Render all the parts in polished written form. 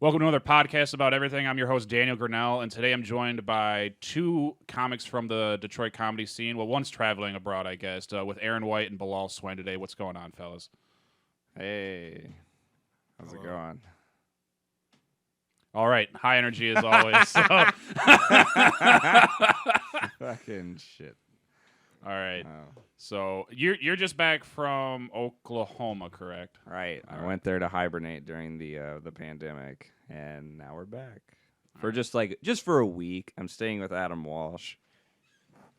Welcome to another podcast about everything. I'm your host, Daniel Grinnell, and today I'm joined by two comics from the Detroit comedy scene. Well, one's traveling abroad, I guess, with Aaron White and Bilaal Swain today. What's going on, fellas? Hey, how's it going? All right, high energy as always. So. Fucking shit. All right. Oh. So you're just back from Oklahoma, correct? Right. All I right. went there to hibernate during the pandemic, and now we're back for right. just for a week. I'm staying with Adam Walsh.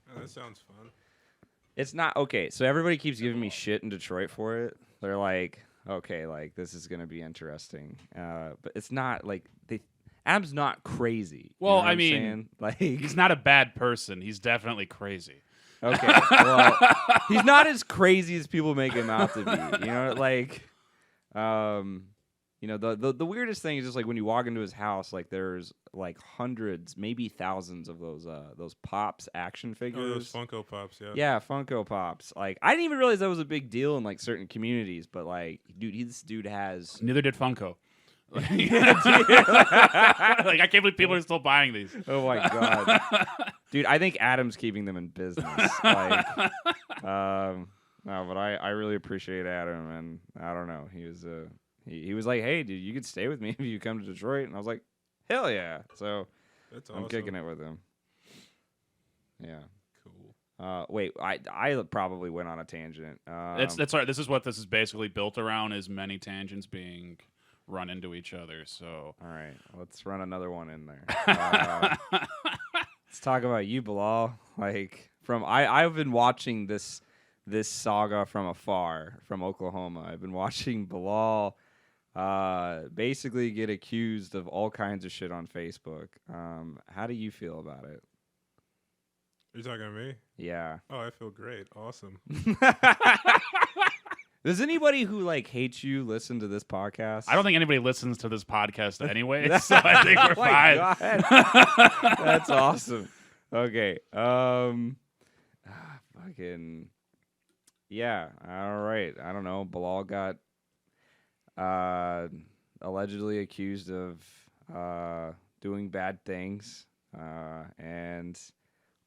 Oh, that sounds fun. It's not okay. So everybody keeps giving me shit in Detroit for it. They're like, okay, like this is gonna be interesting, but it's not like Adam's not crazy. Well, you know what I I'm mean, saying? Like he's not a bad person. He's definitely crazy. Okay, well, he's not as crazy as people make him out to be. You know, like, the weirdest thing is just like when you walk into his house, like there's like hundreds, maybe thousands of those Pops action figures. Oh, those Funko Pops, yeah. Yeah, Funko Pops. Like, I didn't even realize that was a big deal in like certain communities, but like, this dude has. Neither did Funko. Like, I can't believe people are still buying these. oh my god, dude! I think Adam's keeping them in business. Like, no, but I really appreciate Adam, and I don't know. He was he was like, hey, dude, you could stay with me if you come to Detroit, and I was like, hell yeah! So That's awesome. I'm kicking it with him. Yeah. Cool. Wait, I probably went on a tangent. That's all right. This is what this is basically built around: is many tangents being run into each other. So all right, let's run another one in there. Let's talk about you, Bilaal. Like I've been watching this saga from afar from Oklahoma. I've been watching Bilaal basically get accused of all kinds of shit on Facebook. How do you feel about it? You're talking to me? Yeah. Oh, I feel great. Awesome. Does anybody who like hates you listen to this podcast? I don't think anybody listens to this podcast anyway, so I think we're Oh my fine. God. That's awesome. Okay. Fucking. Yeah. All right. I don't know. Bilaal got allegedly accused of doing bad things, and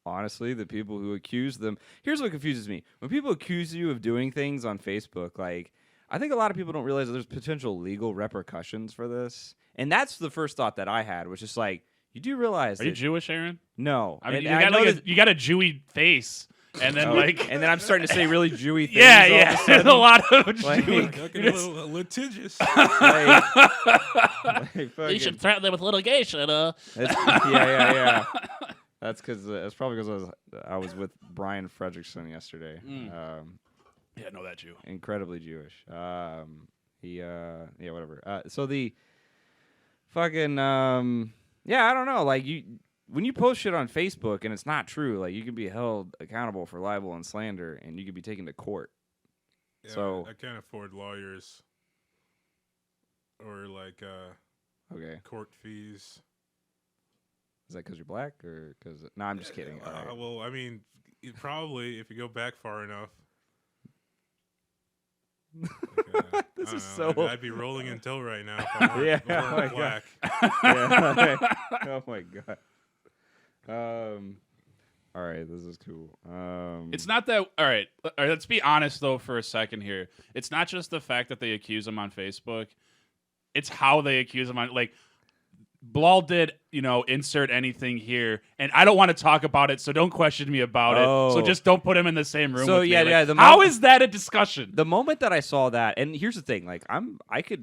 honestly, the people who accuse them. Here's what confuses me: when people accuse you of doing things on Facebook, like I think a lot of people don't realize that there's potential legal repercussions for this, and that's the first thought that I had, which is like, you do realize? Are you Jewish, Aaron? No, I mean, and you got a Jewy face, and then and then I'm starting to say really Jewy things. yeah, all yeah, of a there's sudden. a lot of Like, Jewy. Looking a little litigious. Like, You should threaten them with litigation. yeah. That's because it's probably because I was with Brian Fredrickson yesterday. Yeah, know that Jew. Incredibly Jewish. Whatever. So the fucking yeah, I don't know. Like when you post shit on Facebook and it's not true, like you can be held accountable for libel and slander, and you could be taken to court. Yeah, So I can't afford lawyers or like okay, court fees. is that because you're black or because? No, I'm just kidding. All right. Well, I mean, probably if you go back far enough. Like, This I is don't know, so. I'd be rolling in dough right now if I weren't, Yeah, if I oh weren't my black. Yeah. Oh my god. All right, this is cool. It's not that. All right, let's be honest though for a second here. It's not just the fact that they accuse him on Facebook. It's how they accuse him on like. Bilaal did, insert anything here, and I don't want to talk about it, so don't question me about it. So just don't put him in the same room. So with yeah, me. yeah. Like, how is that a discussion? The moment that I saw that, and here's the thing: like I'm like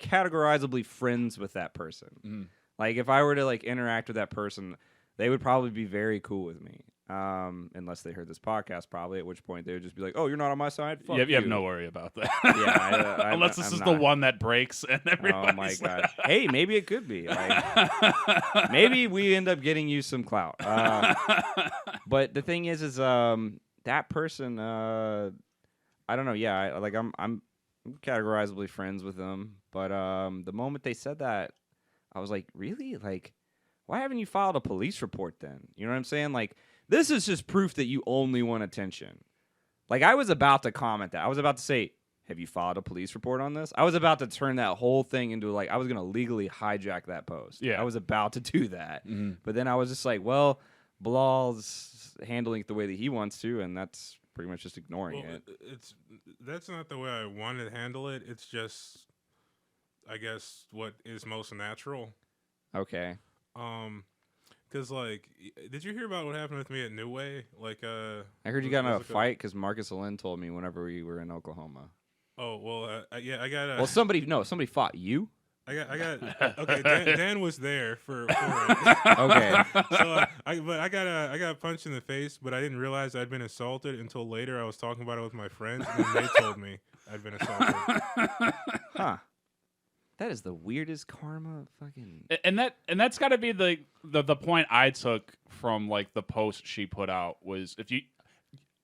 categorizably friends with that person. Mm-hmm. Like if I were to like interact with that person, they would probably be very cool with me. Unless they heard this podcast, probably, at which point they would just be like, "Oh, you're not on my side." Fuck you have no worry about that. Yeah, unless this I'm is not. the one that breaks and everybody. Oh my god! Hey, maybe it could be. Like, maybe we end up getting you some clout. But the thing is that person. I don't know. Yeah, I'm categorizably friends with them. But the moment they said that, I was like, really? Like, why haven't you filed a police report then? You know what I'm saying? Like, this is just proof that you only want attention. Like, I was about to comment that. I was about to say, have you filed a police report on this? I was about to turn that whole thing into like I was gonna legally hijack that post. Yeah. I was about to do that, Mm-hmm. but then I was just like, well, Bilal's handling it the way that he wants to, and that's pretty much just ignoring Well, it. that's not the way I want to handle it. It's just, I guess, what is most natural. Okay. Because like, did you hear about what happened with me at New Way? Like, I heard you got in a was it fight because Marcus Allen told me whenever we were in Oklahoma. Oh well, yeah, I got. Well, somebody fought you. I got. Okay, Dan was there for it. Okay. So, I got punched in the face, but I didn't realize I'd been assaulted until later. I was talking about it with my friends, and then they told me I'd been assaulted. Huh. That is the weirdest karma fucking. And that's got to be the point I took from like the post she put out was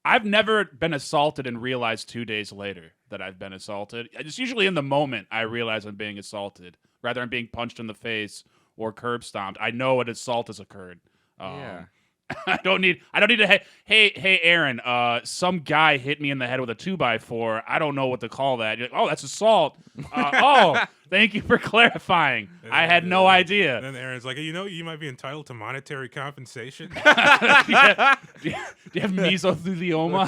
I've never been assaulted and realized 2 days later that I've been assaulted. It's usually in the moment I realize I'm being assaulted, rather than being punched in the face or curb stomped. I know an assault has occurred. Yeah. I don't need to. Hey, Aaron. Some guy hit me in the head with a 2x4. I don't know what to call that. You're like, oh, that's assault. Thank you for clarifying. I had no idea. And then Aaron's like, you might be entitled to monetary compensation. Do you have mesothelioma?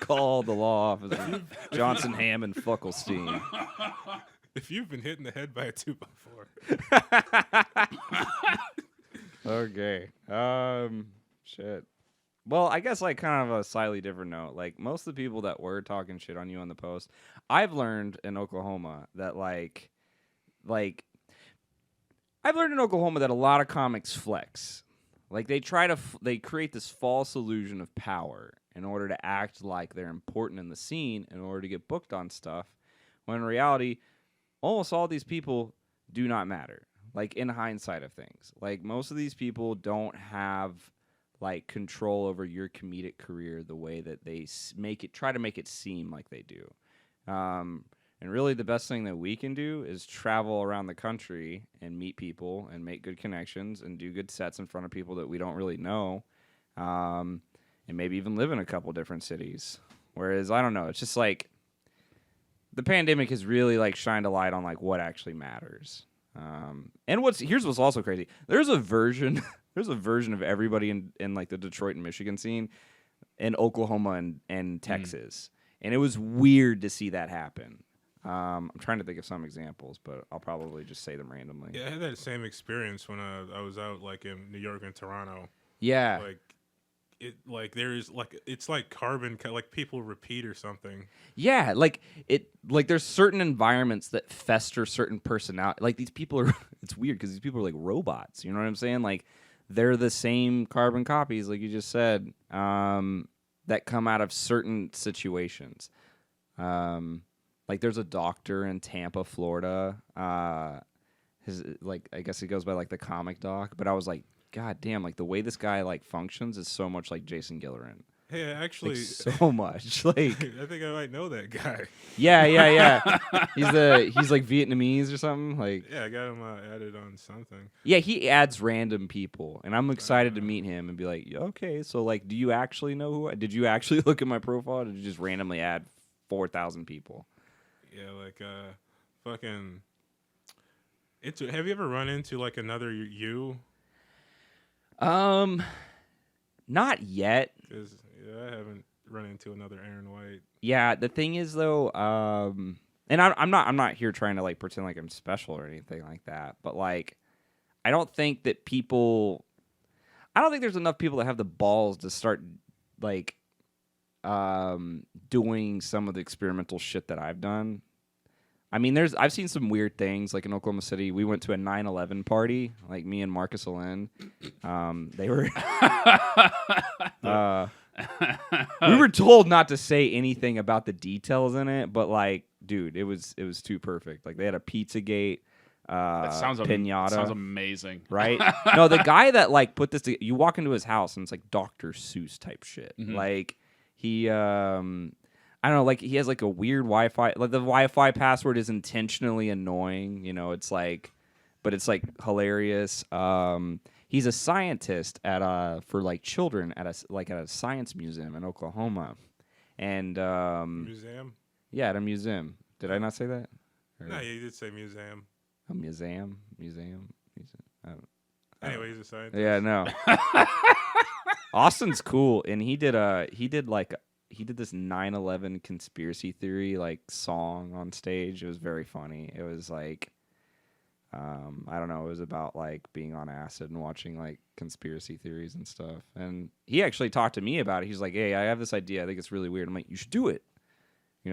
Call the law officer, Johnson, Ham, and Fuckelstein. If you've been hit in the head by a 2x4. Okay. Shit. Well, I guess like kind of a slightly different note. Like most of the people that were talking shit on you on the post, I've learned in Oklahoma that I've learned in Oklahoma that a lot of comics flex. Like they they create this false illusion of power in order to act like they're important in the scene in order to get booked on stuff, when in reality, almost all these people do not matter. Like in hindsight of things, like most of these people don't have like control over your comedic career the way that they try to make it seem like they do. And really the best thing that we can do is travel around the country and meet people and make good connections and do good sets in front of people that we don't really know. And maybe even live in a couple different cities. Whereas, I don't know, it's just like the pandemic has really like shined a light on like what actually matters. And here's what's also crazy. There's a version of everybody in like the Detroit and Michigan scene in Oklahoma and Texas. And it was weird to see that happen. I'm trying to think of some examples, but I'll probably just say them randomly. Yeah, I had that same experience when I was out like in New York and Toronto. Yeah. It's like carbon, like people repeat or something. Yeah, like there's certain environments that fester certain personality. Like these people are, it's weird because these people are like robots. You know what I'm saying? Like they're the same carbon copies, like you just said, that come out of certain situations. Like there's a doctor in Tampa, Florida. I guess he goes by like the comic doc, but I was like, God damn, like the way this guy like functions is so much like Jason Gillerin. Hey, actually, like, so much. Like I think I might know that guy. Yeah. He's like Vietnamese or something. Like yeah, I got him added on something. Yeah, he adds random people, and I'm excited to meet him and be like, okay, so like, do you actually know did you actually look at my profile? Or did you just randomly add 4,000 people? Yeah, like fucking. Have you ever run into like another you? Not yet. Because I haven't run into another Aaron White. Yeah, the thing is though, and I'm not here trying to like pretend like I'm special or anything like that, but like, I don't think there's enough people that have the balls to start like, doing some of the experimental shit that I've done. I mean, I've seen some weird things. Like in Oklahoma City, we went to a 9/11 party. Like me and Marcus Allen, they were. We were told not to say anything about the details in it, but like, dude, it was too perfect. Like they had a Pizzagate. That sounds pinata. Sounds amazing, right? No, the guy that like put this. You walk into his house and it's like Dr. Seuss type shit. Mm-hmm. Like he. I don't know, like he has like a weird Wi-Fi. Like the Wi-Fi password is intentionally annoying, you know. It's like, but it's like hilarious. He's a scientist for like children at a science museum in Oklahoma, and Museum. Yeah, at a museum. Did I not say that? Or No, you did say museum. a museum. I don't- Anyway, he's a scientist. Yeah, no. Austin's cool, and he did this 9/11 conspiracy theory like song on stage. It was very funny. It was like, I don't know. It was about like being on acid and watching like conspiracy theories and stuff. And he actually talked to me about it. He's like, "Hey, I have this idea. I think it's really weird." I'm like, "You should do it."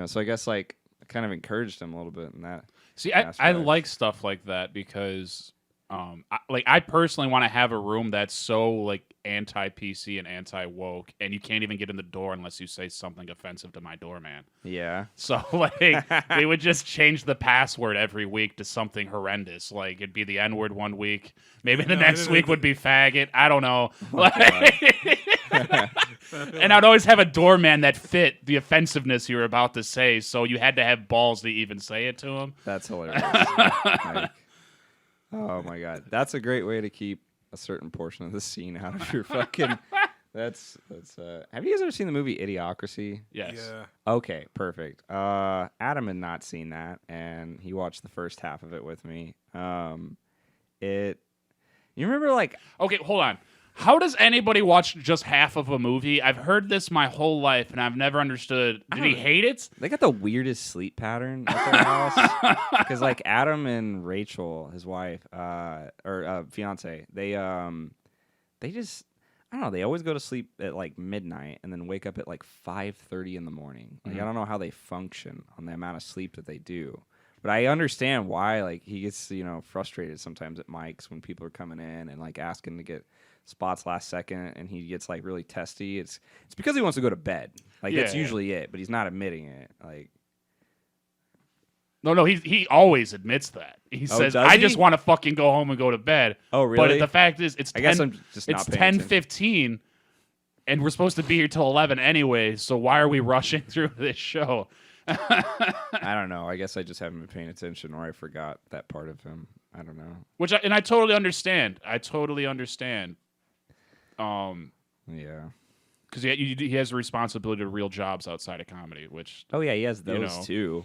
So I guess like I kind of encouraged him a little bit in that. See, I aspect. like stuff like that because, I personally want to have a room that's so like anti-PC and anti-woke, and you can't even get in the door unless you say something offensive to my doorman. Yeah. So like they would just change the password every week to something horrendous. Like it'd be the N-word one week, maybe the next week would be faggot. I don't know. And I'd always have a doorman that fit the offensiveness you were about to say, so you had to have balls to even say it to him. That's hilarious. Like, oh my god, that's a great way to keep a certain portion of the scene out of your fucking. That's. Have you guys ever seen the movie Idiocracy? Yes. Yeah. Okay, perfect. Adam had not seen that, and he watched the first half of it with me. You remember like Okay, hold on. How does anybody watch just half of a movie? I've heard this my whole life, and I've never understood. Did he hate it? they got the weirdest sleep pattern at their house because like Adam and Rachel, his wife, or fiance, they just I don't know. They always go to sleep at like midnight and then wake up at like 5:30 in the morning. Like I don't know how they function on the amount of sleep that they do. But I understand why. Like he gets frustrated sometimes at Mike's when people are coming in and like asking to get spots last second, and he gets like really testy. It's because he wants to go to bed. Like that's usually it. But he's not admitting it. Like. No, he always admits that. He says, does "I he? just want to fucking go home and go to bed." Oh, really? But the fact is, it's I guess I'm just not it's paying 10:15, and we're supposed to be here till 11 anyway. So why are we rushing through this show? I don't know. I guess I just haven't been paying attention, or I forgot that part of him. I don't know. I totally understand. Yeah. Because he has a responsibility to real jobs outside of comedy, which Oh yeah, he has those know. too.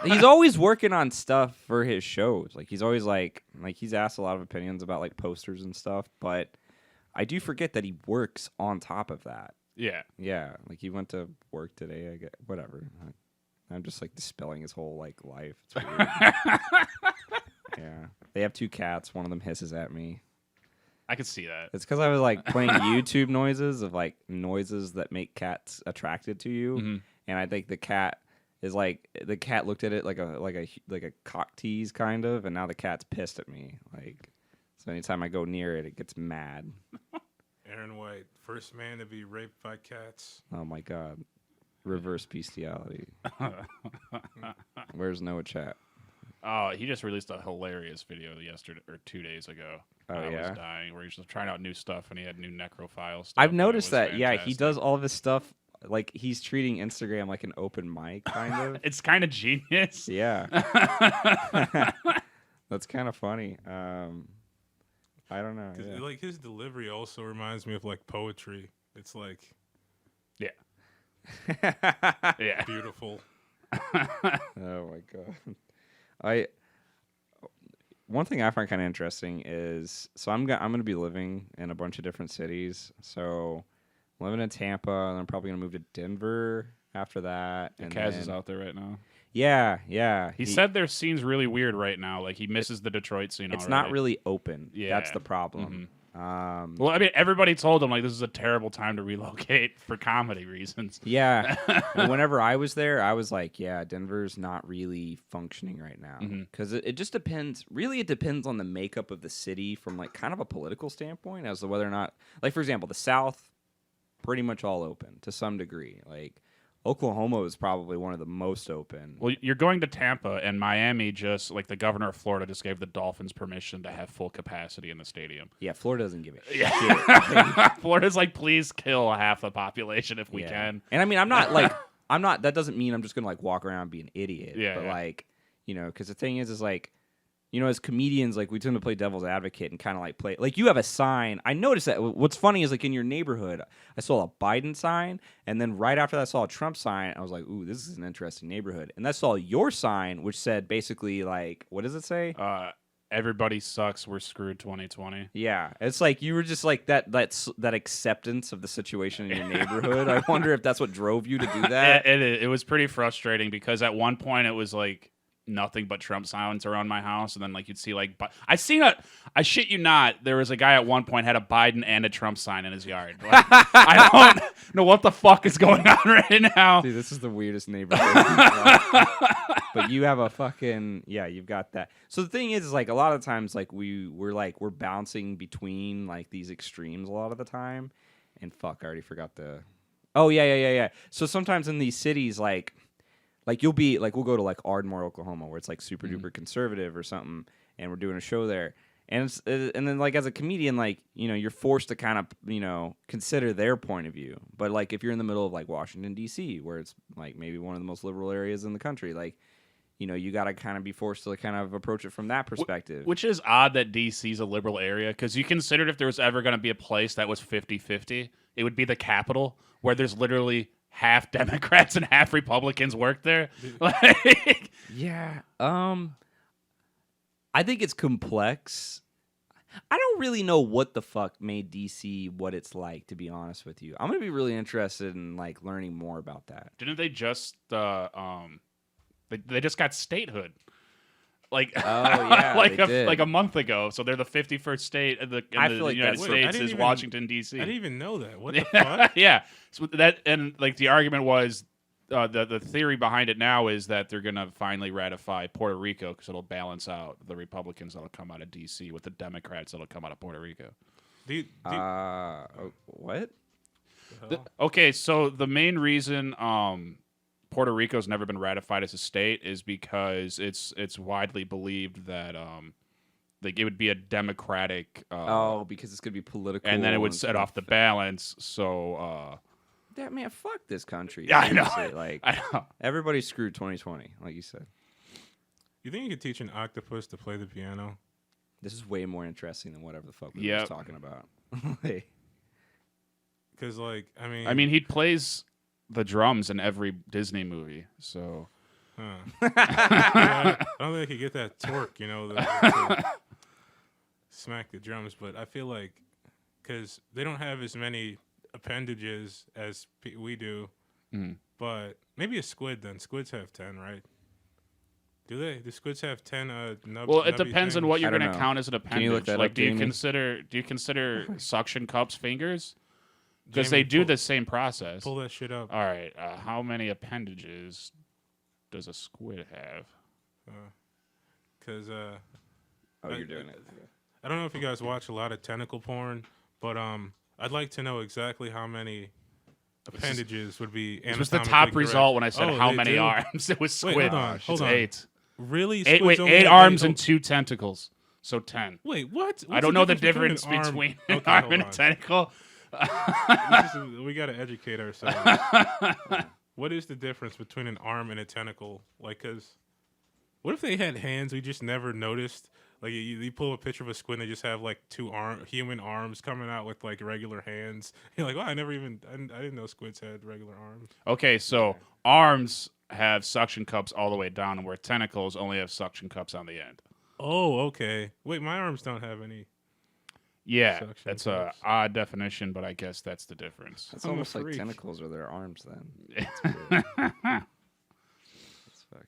He's always working on stuff for his shows. Like he's always like he's asked a lot of opinions about like posters and stuff, but I do forget that he works on top of that. yeah. Yeah, like he went to work today. I get whatever. I'm just like dispelling his whole like life. It's weird. Yeah, they have 2 cats. One of them hisses at me. I could see that. It's because I was like playing YouTube noises of like noises that make cats attracted to you, and I think the cat looked at it like a cock tease kind of, and now the cat's pissed at me. Like, so anytime I go near it, it gets mad. Aaron White, first man to be raped by cats. Oh my god, reverse bestiality. Where's Noah Chat? Oh, he just released a hilarious video yesterday or 2 days ago. Oh, I yeah? was dying. Where he's just trying out new stuff, and he had new necrophile stuff. I've and it noticed was that. Yeah, he fantastic. does all of his stuff like he's treating Instagram like an open mic, kind of. It's kind of genius. Yeah. That's kind of funny. I don't know. 'Cause, Yeah. like his delivery also reminds me of like poetry. It's like Yeah. Yeah. beautiful. Oh my god. One thing I find kind of interesting is I'm going to be living in a bunch of different cities. So I'm living in Tampa, and I'm probably going to move to Denver after that. And Kaz is out there right now. Yeah. He said their scene's really weird right now. Like he misses the Detroit scene. it's already. not really open. Yeah. That's the problem. Well, I mean, everybody told him like this is a terrible time to relocate for comedy reasons. Yeah. And whenever I was there, I was like, yeah, Denver's not really functioning right now. Because it just depends. Really, it depends on the makeup of the city from like kind of a political standpoint as to whether or not, like, for example, the South, pretty much all open to some degree. Like, Oklahoma is probably one of the most open. Well, you're going to Tampa, and Miami just, like, the governor of Florida just gave the Dolphins permission to have full capacity in the stadium. Yeah, Florida doesn't give a shit. Yeah. Florida's like, please kill half the population if we can. And I mean, that doesn't mean I'm just going to like walk around and be an idiot. Yeah, But yeah. like, because the thing is like, as comedians, like we tend to play devil's advocate and kind of like play. Like you have a sign. I noticed that. What's funny is like in your neighborhood, I saw a Biden sign, and then right after that, I saw a Trump sign. I was like, "Ooh, this is an interesting neighborhood." And I saw your sign, which said basically like, what does it say? Everybody sucks. We're screwed. 2020. Yeah, it's like you were just like that acceptance of the situation in your neighborhood. I wonder if that's what drove you to do that. It was pretty frustrating because at one point it was like nothing but Trump signs around my house, and then like you'd see like I shit you not, there was a guy at one point had a Biden and a Trump sign in his yard. Like, I don't know what the fuck is going on right now. Dude, this is the weirdest neighborhood. But you have a fucking you've got that. So the thing is like a lot of times like we're bouncing between like these extremes a lot of the time. And fuck, I already forgot the. Oh yeah. So sometimes in these cities like you'll be like we'll go to like Ardmore, Oklahoma, where it's like super duper conservative or something, and we're doing a show there. And then like as a comedian, like you're forced to kind of consider their point of view. But like if you're in the middle of like Washington D.C., where it's like maybe one of the most liberal areas in the country, like you got to kind of be forced to kind of approach it from that perspective. Which is odd that D.C. is a liberal area, because you considered if there was ever going to be a place that was 50-50, it would be the Capitol, where there's literally half Democrats and half Republicans work there. Like, yeah. I think it's complex. I don't really know what the fuck made DC what it's like, to be honest with you. I'm going to be really interested in like learning more about that. didn't they just they just got statehood? Like, like a month ago. So they're the 51st state in the United States is Washington D.C. I didn't even know that. What the fuck? Yeah. So that, and like the argument was, the theory behind it now is that they're gonna finally ratify Puerto Rico because it'll balance out the Republicans that'll come out of D.C. with the Democrats that'll come out of Puerto Rico. What? Okay, so the main reason Puerto Rico's never been ratified as a state is because it's widely believed that like it would be a democratic because it's gonna be political, and then it would set off the balance. So that man, fuck this country. Yeah, I know. Like I know. Everybody's screwed 2020, like you said. You think you could teach an octopus to play the piano? This is way more interesting than whatever the fuck we were just talking about. Because like I mean he plays the drums in every Disney movie, so. Yeah, I don't think I could get that torque, to smack the drums. But I feel like because they don't have as many appendages as we do, but maybe a squid. Then squids have 10, right? Do they? Do squids have 10 nubs? Well, it depends on what you're going to know. count as an appendage. Can you look that like, up, do you Jamie? consider suction cups fingers? Because Jamie, they do the same process. Pull that shit up. All right, how many appendages does a squid have? Because you're doing it. I don't know if you guys watch a lot of tentacle porn, but I'd like to know exactly how many appendages would be. This was the top correct. result when I said how they many do? arms. It was squid. Wait, hold on. 8. Really? Eight, Squids only 8 have arms eight- and 2 tentacles. So 10. Wait, what? I don't know the difference an arm- between an Okay, arm hold and a on. tentacle. We got to educate ourselves. What is the difference between an arm and a tentacle? Like, cause what if they had hands we just never noticed? Like, you pull a picture of a squid, and they just have like 2 human arms coming out with like regular hands. You're like, wow, I didn't know squids had regular arms. Okay, so arms have suction cups all the way down, where tentacles only have suction cups on the end. Oh, okay. Wait, my arms don't have any. Yeah, Suction that's a cups. odd definition, but I guess that's the difference. That's I'm a almost like freak. tentacles are their arms then. That's weird. That's fucking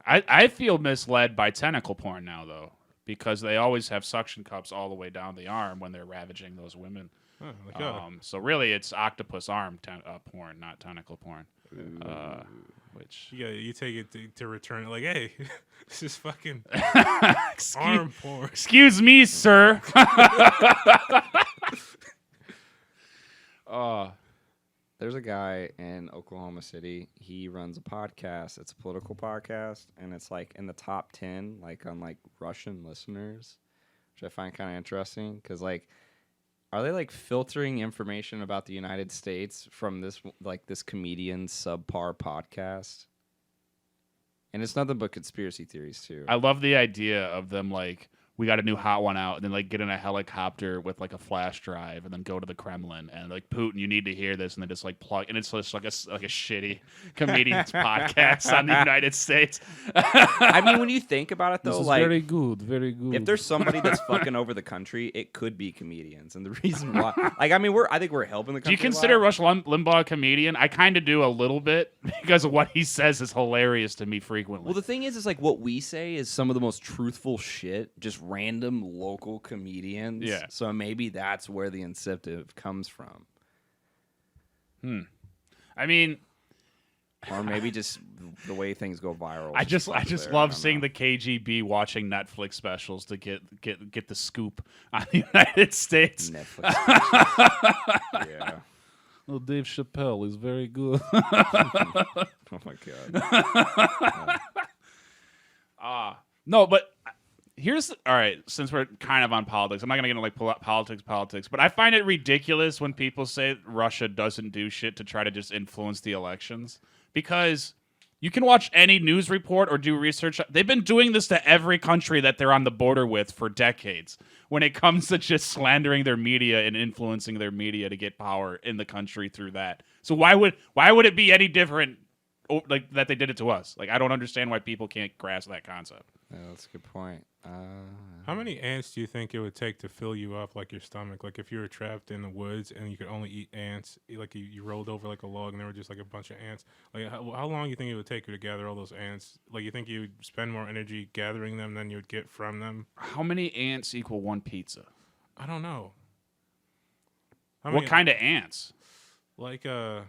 I feel misled by tentacle porn now, though, because they always have suction cups all the way down the arm when they're ravaging those women. Oh, like, oh. So really, it's octopus arm porn, not tentacle porn. Which You take it to return it like, hey, this is fucking excuse, arm porn. excuse me, sir. There's a guy in Oklahoma City. He runs a podcast. It's a political podcast, and it's like in the top 10, like on like Russian listeners, which I find kind of interesting because like, are they like filtering information about the United States from this comedian's subpar podcast? And it's nothing but conspiracy theories too. I love the idea of them like, we got a new hot one out, and then like get in a helicopter with like a flash drive, and then go to the Kremlin, and like, Putin, you need to hear this, and then just like plug, and it's just like a shitty comedian's podcast on the United States. I mean, when you think about it, though, This is like very good, very good. if there's somebody that's fucking over the country, it could be comedians, and the reason why, like, I mean, I think we're helping the Do country. you consider Rush Limbaugh a comedian? I kind of do a little bit because of what he says is hilarious to me frequently. Well, the thing is like what we say is some of the most truthful shit, just random local comedians. Yeah. So maybe that's where the incentive comes from. I mean, Or maybe just the way things go viral. I just there. love I don't seeing know. the KGB watching Netflix specials to get the scoop on the United States. Netflix. Yeah. Well, Dave Chappelle is very good. Oh my god. No, but here's all right. Since we're kind of on politics, I'm not gonna get into like politics, but I find it ridiculous when people say Russia doesn't do shit to try to just influence the elections, because you can watch any news report or do research. They've been doing this to every country that they're on the border with for decades. When it comes to just slandering their media and influencing their media to get power in the country through that. So why would it be any different, like that they did it to us? Like, I don't understand why people can't grasp that concept. Yeah, that's a good point. How many ants do you think it would take to fill you up, like your stomach? Like if you were trapped in the woods and you could only eat ants, like you rolled over like a log and there were just like a bunch of ants. Like how long do you think it would take you to gather all those ants? Like you think you would spend more energy gathering them than you would get from them? How many ants equal one pizza? I don't know. What kind of ants? Like the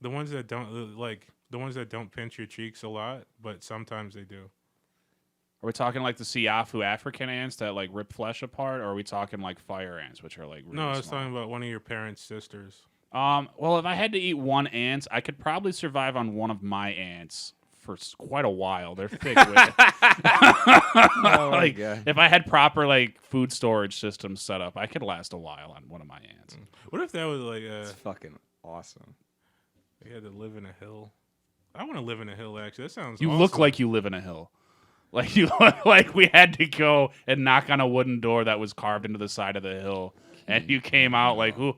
ones that don't pinch your cheeks a lot, but sometimes they do. Are we talking like the Siafu African ants that like rip flesh apart, or are we talking like fire ants, which are like really No, I was small? talking about one of your parents' sisters. Well, if I had to eat one ant, I could probably survive on one of my ants for quite a while. They're thick with it. Oh my Like, God. if I had proper like food storage systems set up, I could last a while on one of my ants. What if that was like It's fucking awesome. you had to live in a hill? I want to live in a hill. Actually, that sounds. You awesome. look like you live in a hill. Like you look like we had to go and knock on a wooden door that was carved into the side of the hill, and you came out like, "Ooh,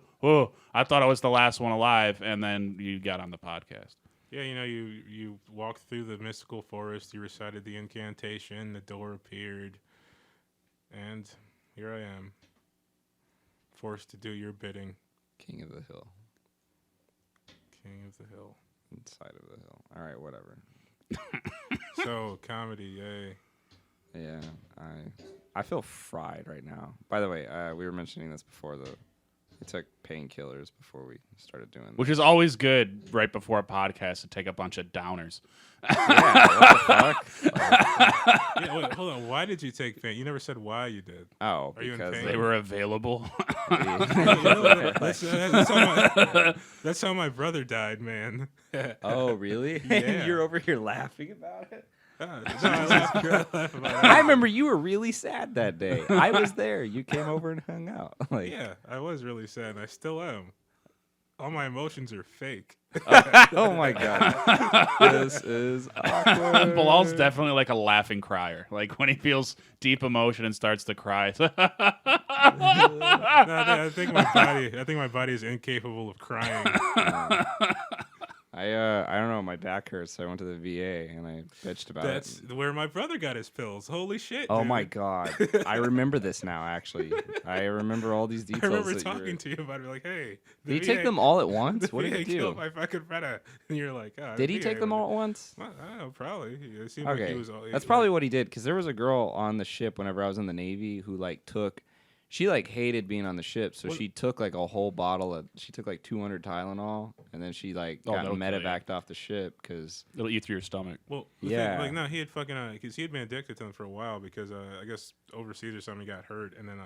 I thought I was the last one alive," and then you got on the podcast. Yeah, you know, you walked through the mystical forest. You recited the incantation. The door appeared, and here I am, forced to do your bidding, King of the hill. king of the hill. Inside of the hill. All right, whatever. So comedy, yay! Yeah, I feel fried right now. By the way, we were mentioning this before. We took painkillers before we started doing this. Which is always good right before a podcast to take a bunch of downers. Yeah, what the fuck? Yeah, wait, hold on. Why did you take pain? You never said why you did. Oh, Are you in because pain? They were available. You know what? That's how my brother died, man. Oh, really? Yeah. You're over here laughing about it? No, I laugh about it. I remember you were really sad that day. I was there. You came over and hung out. Like, Yeah, I was really sad, and I still am. All my emotions are fake. oh my god, this is awkward. Bilal's definitely like a laughing crier. Like when he feels deep emotion and starts to cry. No, I think my body is incapable of crying. I don't know. My back hurts. So I went to the VA and I bitched about That's it. where my brother got his pills. Holy shit! Oh dude. my god, I remember this now. Actually, I remember all these details. I remember that talking to you about it. Like, hey, Did he take them all at once? The What did VA he do? killed my fucking feta, and you're like, oh, Did he VA take them would- all at once? I don't know, probably. It seemed like Okay, he was. that's probably what he did. Because there was a girl on the ship whenever I was in the Navy who she hated being on the ship, so What- she took like a whole bottle of. She took like 200 Tylenol, and then she got that'll kill you. medevaced off the ship because. It'll eat through your stomach. Well, the Yeah. thing, no, he had fucking because he had been addicted to them for a while because I guess overseas or something he got hurt and then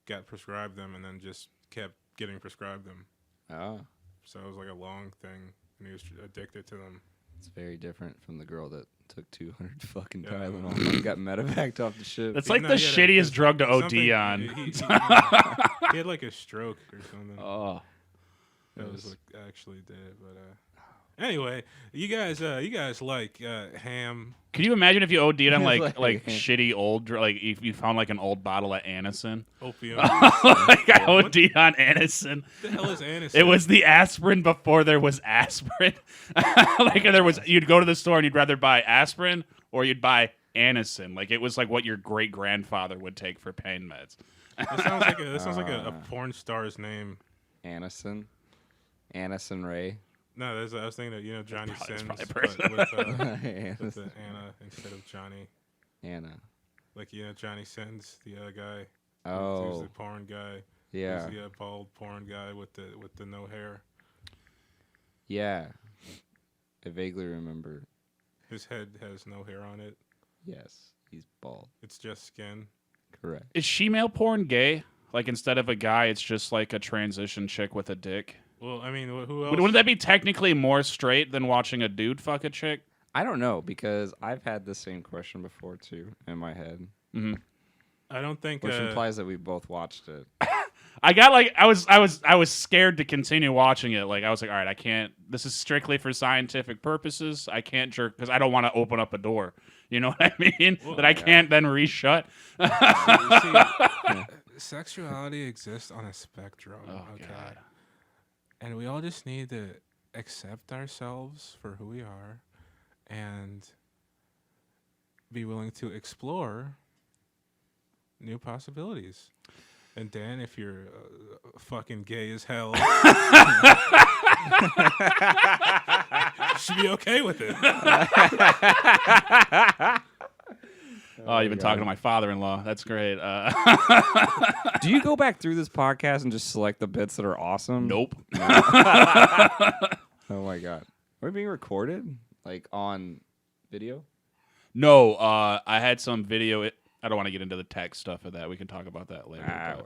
got prescribed them and then just kept getting prescribed them. Oh, So it was like a long thing and he was addicted to them. it's very different from the girl that took 200 fucking Yeah. Tylenol and got medevaced off the ship. That's Yeah, like no, the he had a- shittiest drug to OD something- on. He had like a stroke or something. Oh. That was what actually did it. But Anyway, you guys like ham? Could you imagine if you OD'd on Like- like shitty old like if you found like an old bottle of Anacin? Opium. Like I OD'd on Anacin. What the hell is Anacin? It was the aspirin before there was aspirin. Like there was, you'd go to the store and you'd rather buy aspirin or you'd buy Anacin. Like it was like what your great grandfather would take for pain meds. That sounds like a porn star's name. Anison Ray. No, I was thinking of Johnny That's Sins, probably a but person. with the Anna instead of Johnny. Anna. Like Johnny Sins, the other guy. Who's Oh, the porn guy. yeah. Who's the bald porn guy with the no hair. Yeah. I vaguely remember. His head has no hair on it. Yes, he's bald. It's just skin. Correct. Is shemale porn gay? Like instead of a guy, it's just like a transition chick with a dick. Well, I mean, who else? Wouldn't that be technically more straight than watching a dude fuck a chick? I don't know because I've had the same question before too in my head, I don't think. which implies that we both watched it. I got like I was scared to continue watching it. Like I was like, all right, I can't. This is strictly for scientific purposes. I can't jerk because I don't want to open up a door. You know what I mean? Well, that I can't then reshut. see, sexuality exists on a spectrum. Oh okay? God. And we all just need to accept ourselves for who we are and be willing to explore new possibilities. And Dan, if you're fucking gay as hell, you should be okay with it. Oh, you've been talking to my father-in-law. That's great. Do you go back through this podcast and just select the bits that are awesome? Nope. Oh my god. Are we being recorded? Like on video? No, I had some video. I don't want to get into the tech stuff of that. We can talk about that later.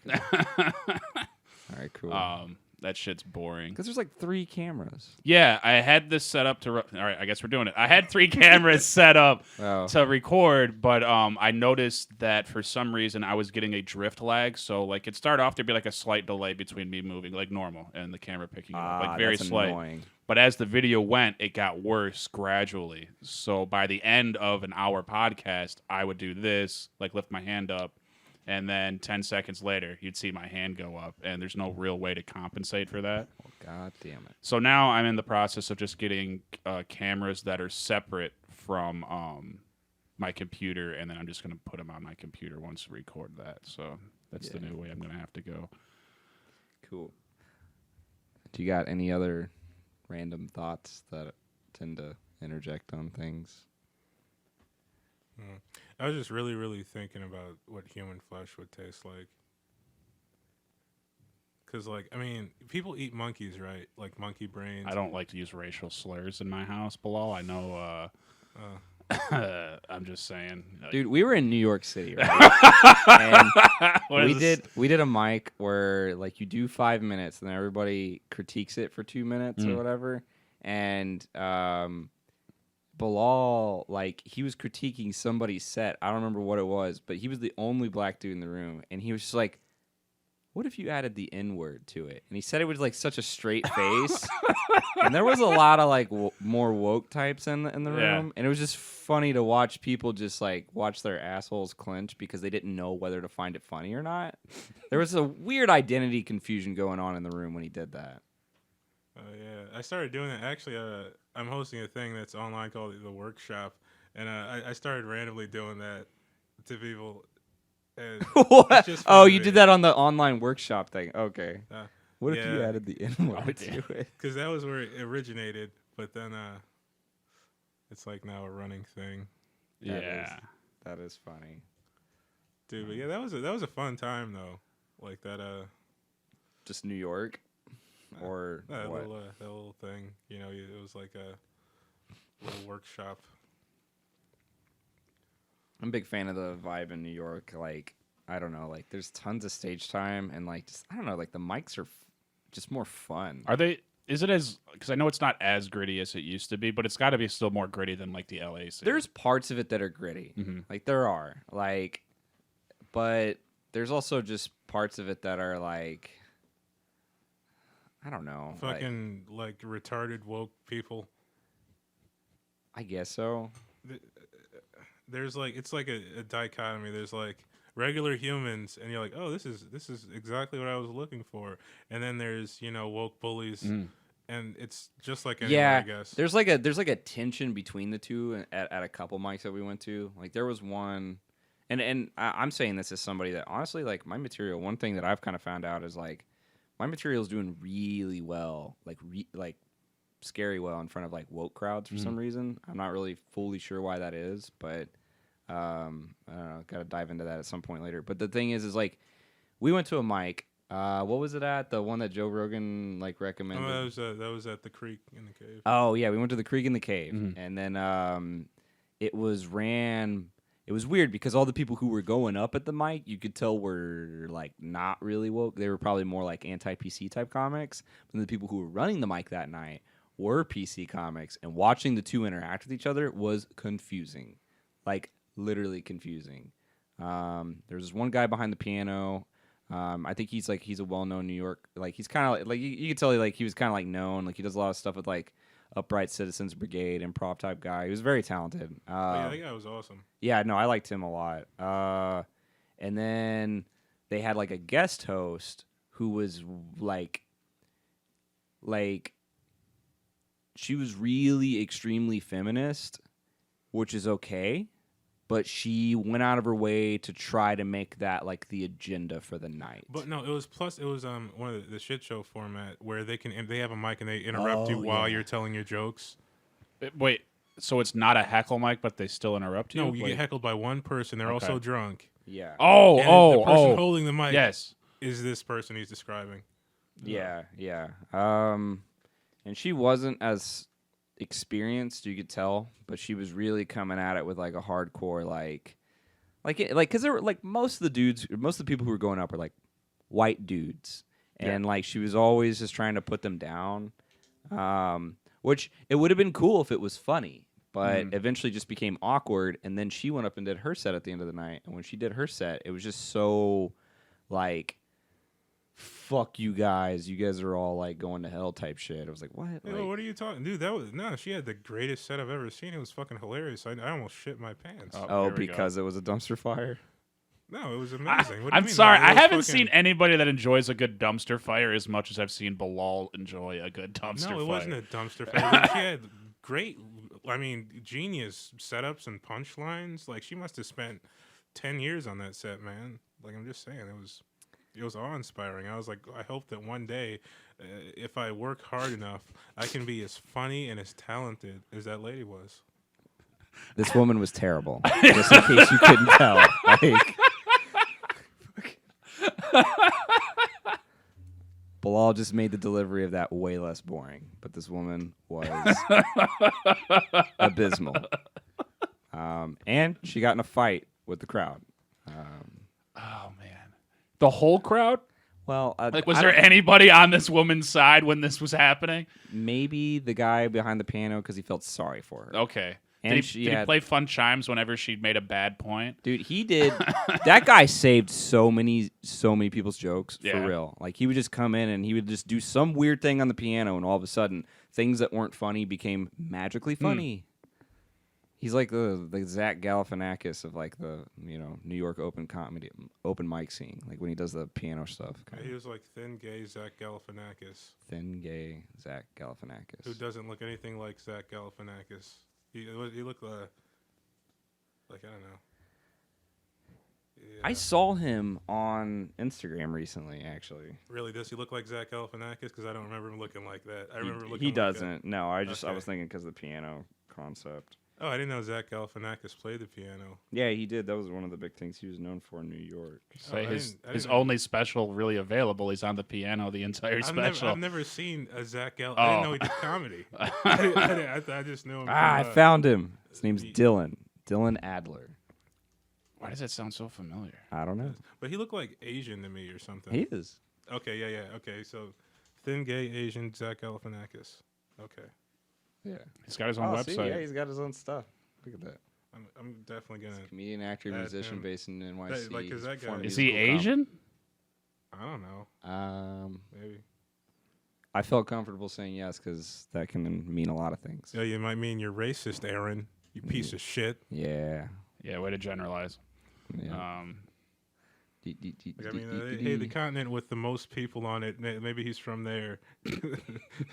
Okay. All right, cool. That shit's boring. Because there's like 3 cameras. Yeah, I had this set up to. All right, I guess we're doing it. I had 3 cameras set up to record, but I noticed that for some reason I was getting a drift lag. So like it started off, there'd be like a slight delay between me moving, like normal, and the camera picking it up, like very that's slight. annoying. But as the video went, it got worse gradually. So by the end of an hour podcast, I would do this, like lift my hand up. And then 10 seconds later, you'd see my hand go up, and there's no real way to compensate for that. Oh, god damn it. So now I'm in the process of just getting cameras that are separate from my computer, and then I'm just going to put them on my computer once I record that. So that's the new way I'm going to have to go. Cool. Do you got any other random thoughts that tend to interject on things? I was just really, really thinking about what human flesh would taste like. Because, like, I mean, people eat monkeys, right? Like monkey brains. I don't like to use racial slurs in my house, Bilaal. I know. I'm just saying. Dude, we were in New York City, right? And we did a mic where like you do 5 minutes and then everybody critiques it for 2 minutes or whatever. And Bilaal, like, he was critiquing somebody's set. I don't remember what it was, but he was the only black dude in the room. And he was just like, what if you added the N-word to it? And he said it with, like, such a straight face. And there was a lot of, like, more woke types in the room. And it was just funny to watch people just, like, watch their assholes clench because they didn't know whether to find it funny or not. There was a weird identity confusion going on in the room when he did that. Oh, yeah. I started doing that. Actually, I'm hosting a thing that's online called The Workshop, and I started randomly doing that to people. And it's just Oh, fun you to did me. that on the online workshop thing. Okay. What if you yeah. added the N-word to it? Because that was where it originated, but then it's like now a running thing. That is funny. Dude, but yeah, that was a fun time though. Like that Just New York? Or that what? little thing. You know, it was like a little workshop. I'm a big fan of the vibe in New York. Like, I don't know, like there's tons of stage time and like just, I don't know, like the mics are just more fun. Are they? Is it as? Because I know it's not as gritty as it used to be, but it's got to be still more gritty than like the LA scene. There's parts of it that are gritty. Like there are. Like, but there's also just parts of it that are like, I don't know. Fucking like retarded woke people. I guess so. There's like it's like a dichotomy. There's like regular humans, and you're like, oh, this is exactly what I was looking for. And then there's woke bullies, and it's just like anywhere, I guess. There's like a tension between the two at a couple mics that we went to. Like there was one, and I'm saying this as somebody that honestly like my material. One thing that I've kind of found out is like my material is doing really well, like scary well in front of like woke crowds for some reason. I'm not really fully sure why that is, but I don't know. Got to dive into that at some point later. But the thing is like we went to a mic. What was it at? The one that Joe Rogan like recommended. Oh, that was at the Creek in the Cave. Oh yeah, we went to the Creek in the Cave, and then it was ran. It was weird because all the people who were going up at the mic, you could tell were like not really woke. They were probably more like anti-PC type comics. But the people who were running the mic that night were PC comics, and watching the two interact with each other was confusing, like literally confusing. There's this one guy behind the piano. I think he's a well-known New York, like he's kind of like you could tell he was kind of like known, like he does a lot of stuff with like Upright Citizens Brigade, improv type guy. He was very talented. Yeah, that guy was awesome. Yeah, no, I liked him a lot. And then they had like a guest host who was like she was really extremely feminist, which is okay. But she went out of her way to try to make that like the agenda for the night. But no, it was one of the shit show format where they have a mic and they interrupt you while you're telling your jokes. Wait, so it's not a heckle mic, but they still interrupt you? No, you get heckled by one person. They're also drunk. Yeah. The person holding the mic yes. is this person he's describing. Yeah. And she wasn't as experienced, you could tell, but she was really coming at it with like a hardcore because there were like most of the people who were going up were like white dudes, and like she was always just trying to put them down, which it would have been cool if it was funny, but eventually just became awkward. And then she went up and did her set at the end of the night, and when she did her set, it was just so like, fuck you guys are all like going to hell type shit. I was like, what? Hey, what are you talking, dude? She had the greatest set I've ever seen. It was fucking hilarious. I almost shit my pants. Because it was a dumpster fire. No, it was amazing. I'm sorry, I haven't seen anybody that enjoys a good dumpster fire as much as I've seen Bilaal enjoy a good dumpster fire. No, it wasn't a dumpster fire. She had great, genius setups and punchlines. Like she must have spent 10 years on that set, man. Like I'm just saying, it was awe-inspiring. I was like, I hope that one day, if I work hard enough, I can be as funny and as talented as that lady was. This woman was terrible. Just in case you couldn't tell. Bilaal just made the delivery of that way less boring, but this woman was abysmal. And she got in a fight with the crowd. Oh man. The whole crowd? Well, was there anybody on this woman's side when this was happening? Maybe the guy behind the piano because he felt sorry for her. Okay. And did he play fun chimes whenever she made a bad point? Dude, he did. That guy saved so many people's jokes for real. Like he would just come in and he would just do some weird thing on the piano, and all of a sudden, things that weren't funny became magically funny. He's like the Zach Galifianakis of like the New York open mic scene, like when he does the piano stuff. He was like thin gay Zach Galifianakis. Thin gay Zach Galifianakis. Who doesn't look anything like Zach Galifianakis? He looked like I don't know. Yeah. I saw him on Instagram recently, actually. Really, does he look like Zach Galifianakis? Because I don't remember him looking like that. I remember looking. He like doesn't. That. No, I was thinking because of the piano concept. Oh, I didn't know Zach Galifianakis played the piano. Yeah, he did. That was one of the big things he was known for in New York. His only special really available. He's on the piano the entire special. I've never seen a Zach Galifianakis. I didn't know he did comedy. I just knew him. I found him. His name's Dylan. Dylan Adler. Why does that sound so familiar? I don't know. But he looked like Asian to me or something. He is. Okay, yeah. Okay, so thin, gay, Asian Zach Galifianakis. Okay. Yeah. He's got his own website. See, yeah, he's got his own stuff. Look at that. I'm definitely going to... Comedian, actor, musician based in NYC. Is that guy... Is he Asian? I don't know. Maybe. I felt comfortable saying yes because that can mean a lot of things. Yeah, you might mean you're racist, Aaron. You piece of shit. Yeah. Yeah, way to generalize. Yeah. Like, I mean, hey, the continent with the most people on it. Maybe he's from there.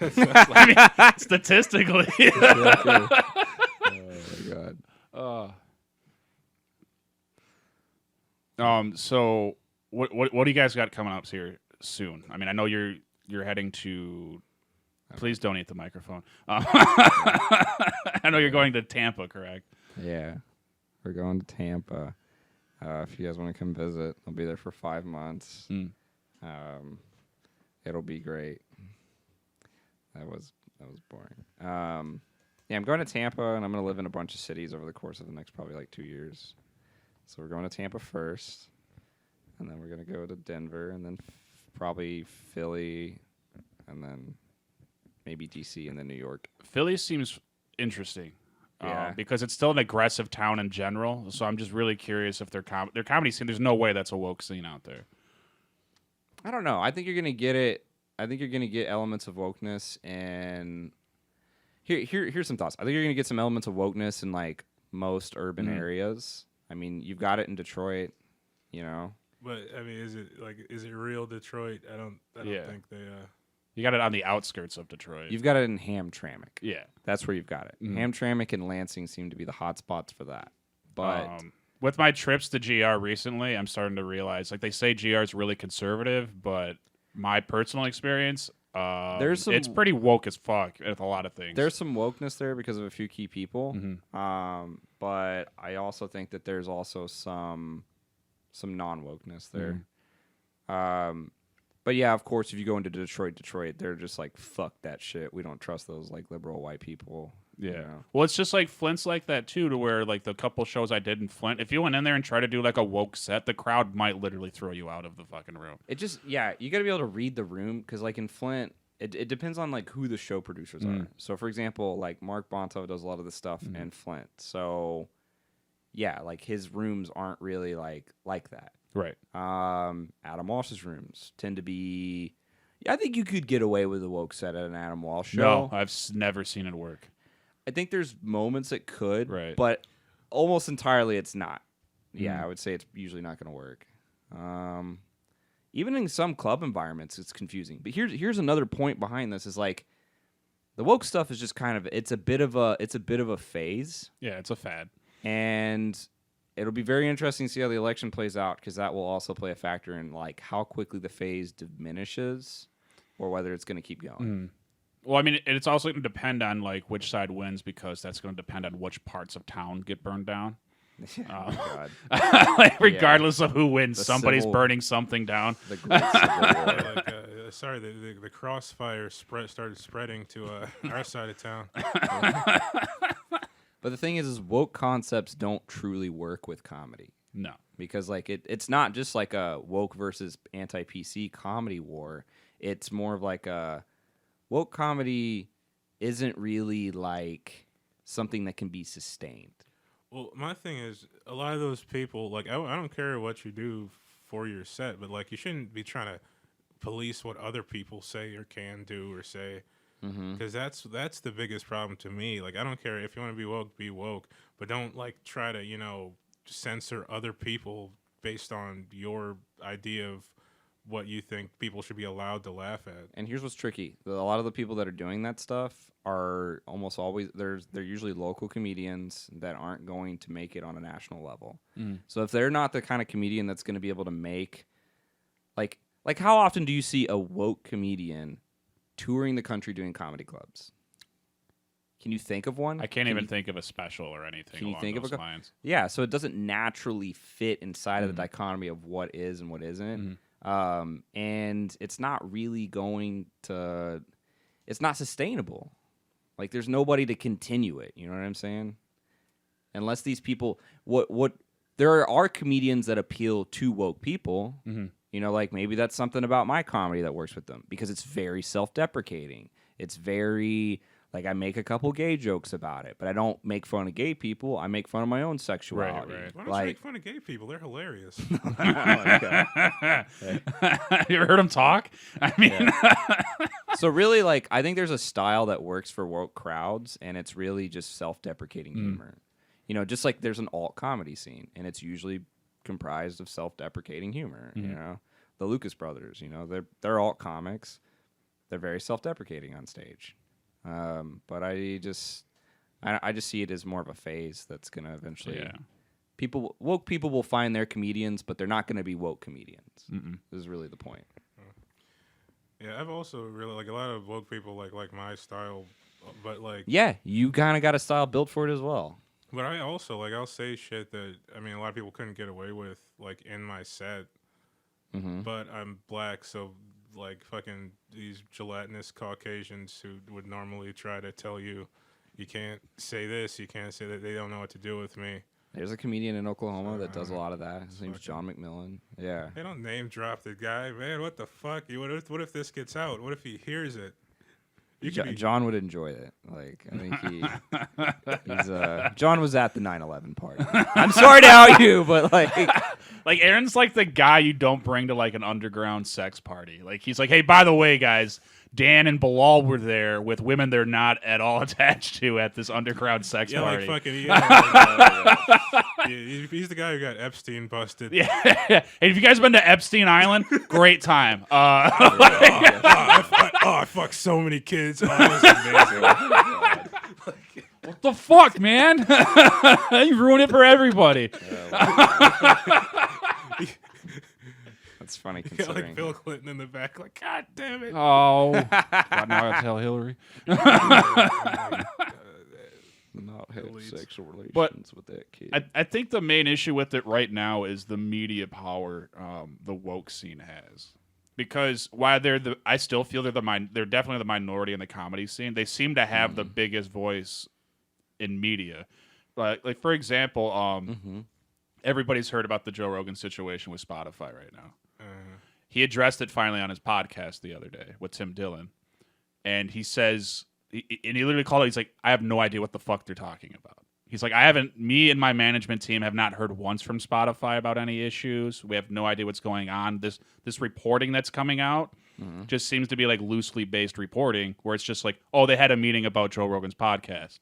I mean, statistically. Oh my god. So what do you guys got coming up here soon? I mean, I know you're heading to. Please don't eat the microphone. I know you're going to Tampa, correct? Yeah. We're going to Tampa. If you guys want to come visit, I'll be there for 5 months. It'll be great. That was boring. Yeah, I'm going to Tampa, and I'm going to live in a bunch of cities over the course of the next probably like 2 years. So we're going to Tampa first, and then we're going to go to Denver, and then probably Philly, and then maybe DC, and then New York. Philly seems interesting. Yeah. Because it's still an aggressive town in general. So I'm just really curious if their comedy scene, there's no way that's a woke scene out there. I don't know. I think you're going to get it. I think you're going to get elements of wokeness, and here's some thoughts. I think you're going to get some elements of wokeness in like most urban areas. I mean, you've got it in Detroit, you know. But I mean, is it real Detroit? I don't think they. You got it on the outskirts of Detroit. You've got it in Hamtramck. Yeah. That's where you've got it. Hamtramck and Lansing seem to be the hot spots for that. But with my trips to GR recently, I'm starting to realize, like, they say GR is really conservative, but my personal experience, it's pretty woke as fuck with a lot of things. There's some wokeness there because of a few key people. But I also think that there's also some non-wokeness there. But yeah, of course, if you go into Detroit, they're just like, fuck that shit. We don't trust those like liberal white people. Yeah. You know? Well, it's just like Flint's like that too, to where like the couple shows I did in Flint, if you went in there and tried to do like a woke set, the crowd might literally throw you out of the fucking room. It just, yeah, you got to be able to read the room because like in Flint, it depends on like who the show producers are. So for example, like Mark Bonto does a lot of the stuff in Flint. So yeah, like his rooms aren't really like that. Right. Adam Walsh's rooms tend to be. Yeah, I think you could get away with a woke set at an Adam Walsh show. No, I've never seen it work. I think there's moments it could, right, but almost entirely it's not. Yeah, I would say it's usually not going to work. Even in some club environments, it's confusing. But here's another point behind this: is like the woke stuff is just kind of it's a bit of a phase. Yeah, it's a fad, and it'll be very interesting to see how the election plays out because that will also play a factor in like how quickly the phase diminishes or whether it's going to keep going. Well, I mean, it's also going to depend on like which side wins because that's going to depend on which parts of town get burned down. God. Like, regardless of who wins, somebody's burning something down. The Great Civil War. Sorry, the crossfire started spreading to our side of town. But the thing is woke concepts don't truly work with comedy. No. Because like it's not just like a woke versus anti-PC comedy war. It's more of like a woke comedy isn't really like something that can be sustained. Well, my thing is a lot of those people, like I don't care what you do for your set, but like you shouldn't be trying to police what other people say or can do or say. Because that's the biggest problem to me. Like, I don't care if you want to be woke, but don't like try to censor other people based on your idea of what you think people should be allowed to laugh at. And here's what's tricky: a lot of the people that are doing that stuff are almost always they're usually local comedians that aren't going to make it on a national level. So if they're not the kind of comedian that's going to be able to make like how often do you see a woke comedian touring the country doing comedy clubs? Can you think of one? I can't even think of a special or anything. Can you think of those lines? Yeah, so it doesn't naturally fit inside of the dichotomy of what is and what isn't. And it's not really going to. It's not sustainable. Like there's nobody to continue it. You know what I'm saying? Unless these people, there are comedians that appeal to woke people. You know, like maybe that's something about my comedy that works with them because it's very self-deprecating. It's very Like, I make a couple gay jokes about it, but I don't make fun of gay people. I make fun of my own sexuality. Right. Why don't you make fun of gay people? They're hilarious. You ever heard him talk? I mean, So really, like, I think there's a style that works for woke crowds, and it's really just self-deprecating humor. You know, just like there's an alt comedy scene, and it's usually comprised of self-deprecating humor. You know, the Lucas brothers. You know, they're alt comics. They're very self-deprecating on stage. But I just see it as more of a phase that's gonna eventually. Woke people will find their comedians, but they're not gonna be woke comedians. This is really the point. Yeah, I've also really like a lot of woke people like my style, but like Yeah, you kind of got a style built for it as well. But I also like I'll say shit that I mean a lot of people couldn't get away with like in my set. But I'm black, so like fucking these gelatinous Caucasians who would normally try to tell you can't say this, you can't say that. They don't know what to do with me. There's a comedian in Oklahoma that does a lot of that. His name's John McMillan. Yeah. They don't name drop the guy, man. What the fuck? What if this gets out? What if he hears it? John would enjoy it. Like, I think he's John was at the 9/11 party. I'm sorry to out you, but like Aaron's like the guy you don't bring to like an underground sex party. Like he's like, hey, by the way, guys, Dan and Bilaal were there with women they're not at all attached to at this underground sex party. Like fucking he's the guy who got Epstein busted. Yeah. Hey, have you guys been to Epstein Island? Great time. I fucked so many kids. Oh, that was amazing. What the fuck, man? You ruined it for everybody. That's funny Got considering. like Bill Clinton in the back, like, God damn it. Oh, God, now I gotta tell Hillary. Not have sexual relations But with that kid. I think the main issue with it right now is the media power the woke scene has. Because while I still feel they're definitely the minority in the comedy scene. They seem to have the biggest voice in media. Like for example, everybody's heard about the Joe Rogan situation with Spotify right now. He addressed it finally on his podcast the other day with Tim Dillon, and he says, and he literally called it. He's like, I have no idea what the fuck they're talking about. He's like, me and my management team have not heard once from Spotify about any issues. We have no idea what's going on. This reporting that's coming out just seems to be like loosely based reporting where it's just like, oh, they had a meeting about Joe Rogan's podcast.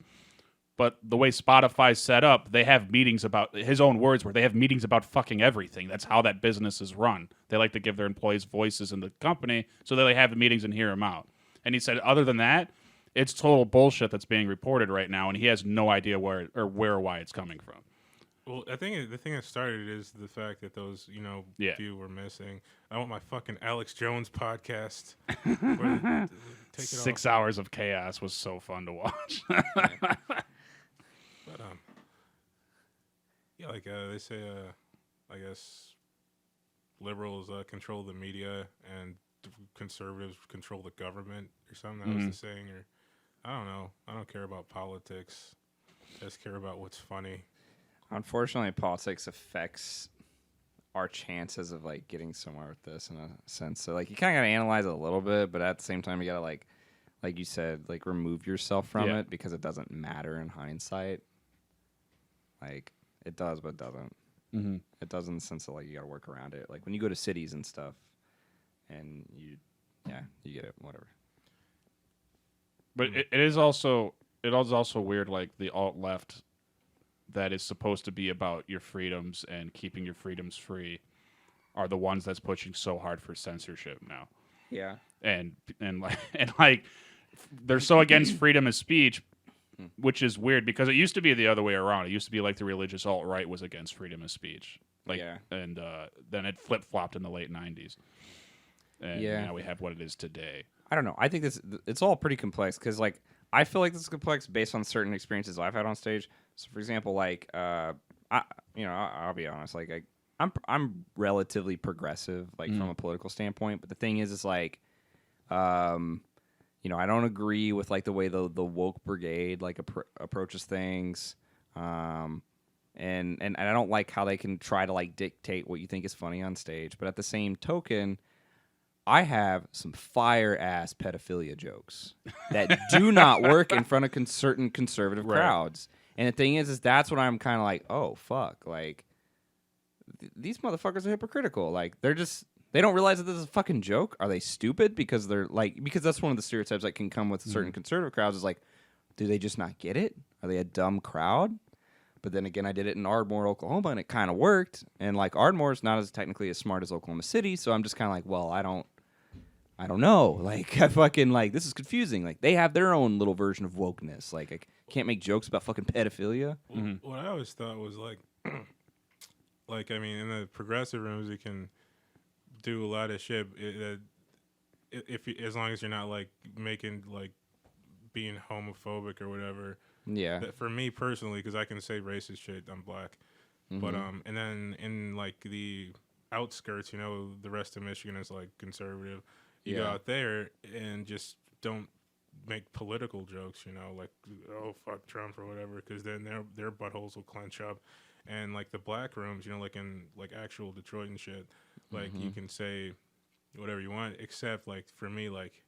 But the way Spotify's set up, they have meetings about, his own words were, they have meetings about fucking everything. That's how that business is run. They like to give their employees voices in the company, so they have the meetings and hear them out. And he said, other than that, it's total bullshit that's being reported right now, and he has no idea where or why it's coming from. Well, I think the thing that started is the fact that those, few were missing. I want my fucking Alex Jones podcast. Take it 6 off. hours of chaos was so fun to watch. But they say, I guess liberals control the media and conservatives control the government or something. That was the saying, or I don't know. I don't care about politics. I just care about what's funny. Unfortunately, politics affects our chances of like getting somewhere with this in a sense. So like you kind of got to analyze it a little bit, but at the same time you got to like you said, like remove yourself from it because it doesn't matter in hindsight. Like it does, but it doesn't. It does in the sense that like you got to work around it. Like when you go to cities and stuff, and you get it, whatever. But it is also weird, like the alt left that is supposed to be about your freedoms and keeping your freedoms free are the ones that's pushing so hard for censorship now. Yeah. And they're so against freedom of speech, which is weird because it used to be the other way around. It used to be like the religious alt-right was against freedom of speech. And then it flip-flopped in the late 90s. And now we have what it is today. I don't know. I think it's all pretty complex because, like, I feel like this is complex based on certain experiences I've had on stage. So, for example, like, I'll be honest. Like, I'm relatively progressive, like, from a political standpoint. But the thing is like, I don't agree with like the way the woke brigade like approaches things, and I don't like how they can try to like dictate what you think is funny on stage. But at the same token, I have some fire ass pedophilia jokes that do not work in front of certain conservative Right. crowds. And the thing is that's what I'm kind of like, oh fuck, like these motherfuckers are hypocritical. Like they don't realize that this is a fucking joke. Are they stupid? Because because that's one of the stereotypes that can come with certain conservative crowds is like, do they just not get it? Are they a dumb crowd? But then again, I did it in Ardmore, Oklahoma, and it kind of worked. And like Ardmore is not as technically as smart as Oklahoma City, so I'm just kind of like, well, I don't know. Like I fucking like this is confusing. Like they have their own little version of wokeness. Like I can't make jokes about fucking pedophilia. What I always thought was like, like I mean, in the progressive rooms, you can do a lot of shit. As long as you're not like making like being homophobic or whatever. Yeah. That for me personally, because I can say racist shit, I'm black. But and then in like the outskirts, the rest of Michigan is like conservative. You go out there and just don't make political jokes, like, oh fuck Trump or whatever, because then their buttholes will clench up. And like the black rooms, like in like actual Detroit and shit, like you can say whatever you want, except like for me, like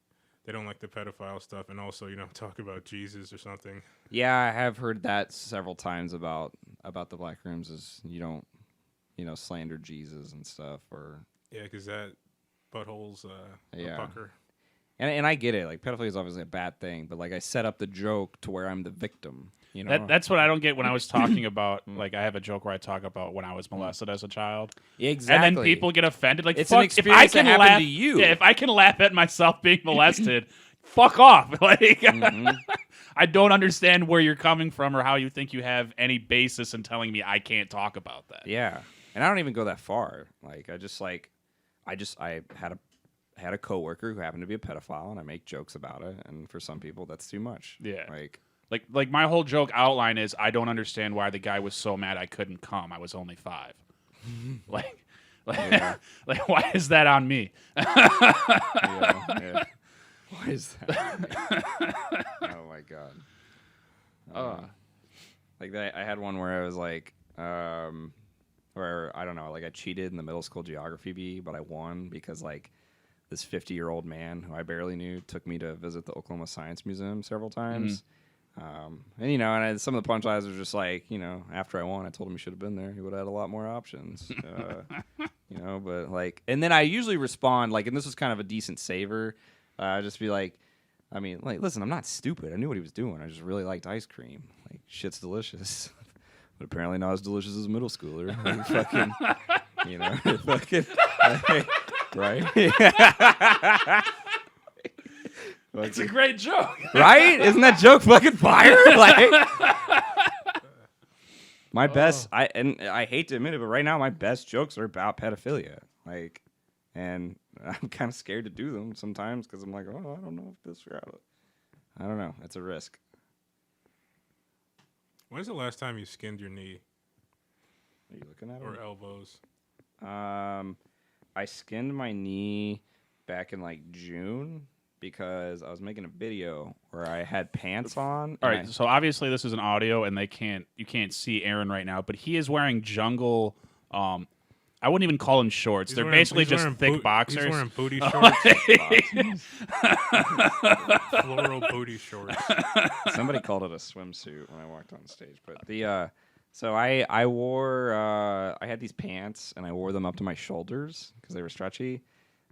they don't like the pedophile stuff, and also talk about Jesus or something. Yeah, I have heard that several times about the black rooms is you don't slander Jesus and stuff or because that butthole's a pucker. And I get it, like pedophilia is obviously a bad thing, but like I set up the joke to where I'm the victim. That's what I don't get when I was talking about. Like I have a joke where I talk about when I was molested as a child. Exactly. And then people get offended. Like, it's fuck, an experience that happened to you. Yeah, if I can laugh at myself being molested, fuck off. Like, I don't understand where you're coming from or how you think you have any basis in telling me I can't talk about that. Yeah, and I don't even go that far. Like I had a coworker who happened to be a pedophile, and I make jokes about it. And for some people, that's too much. Yeah, like my whole joke outline is I don't understand why the guy was so mad I couldn't come. I was only 5. like why is that on me? yeah. Why is that? Oh my god. Like that, I had one where I was like, where I don't know, like I cheated in the middle school geography bee, but I won because like this 50-year-old man who I barely knew took me to visit the Oklahoma Science Museum several times. And some of the punchlines were just like, after I won, I told him he should have been there. He would have had a lot more options. But like, and then I usually respond like, and this was kind of a decent saver. Just be like, I mean, like, listen, I'm not stupid. I knew what he was doing. I just really liked ice cream. Like, shit's delicious. But apparently not as delicious as a middle schooler. Like, fucking, fucking, right? It's a great joke. Right? Isn't that joke fucking fire? Like, my best, I hate to admit it, but right now my best jokes are about pedophilia. Like, and I'm kind of scared to do them sometimes because I'm like, oh, I don't know if this or I don't know. It's a risk. When's the last time you skinned your knee? Are you looking at it? Or elbows? I skinned my knee back in like June because I was making a video where I had pants on. All right, so obviously this is an audio and you can't see Aaron right now, but he is wearing jungle. I wouldn't even call them shorts. They're basically just thick boxers. He's wearing booty shorts. Floral booty shorts. Somebody called it a swimsuit when I walked on stage, but so I wore I had these pants and I wore them up to my shoulders because they were stretchy.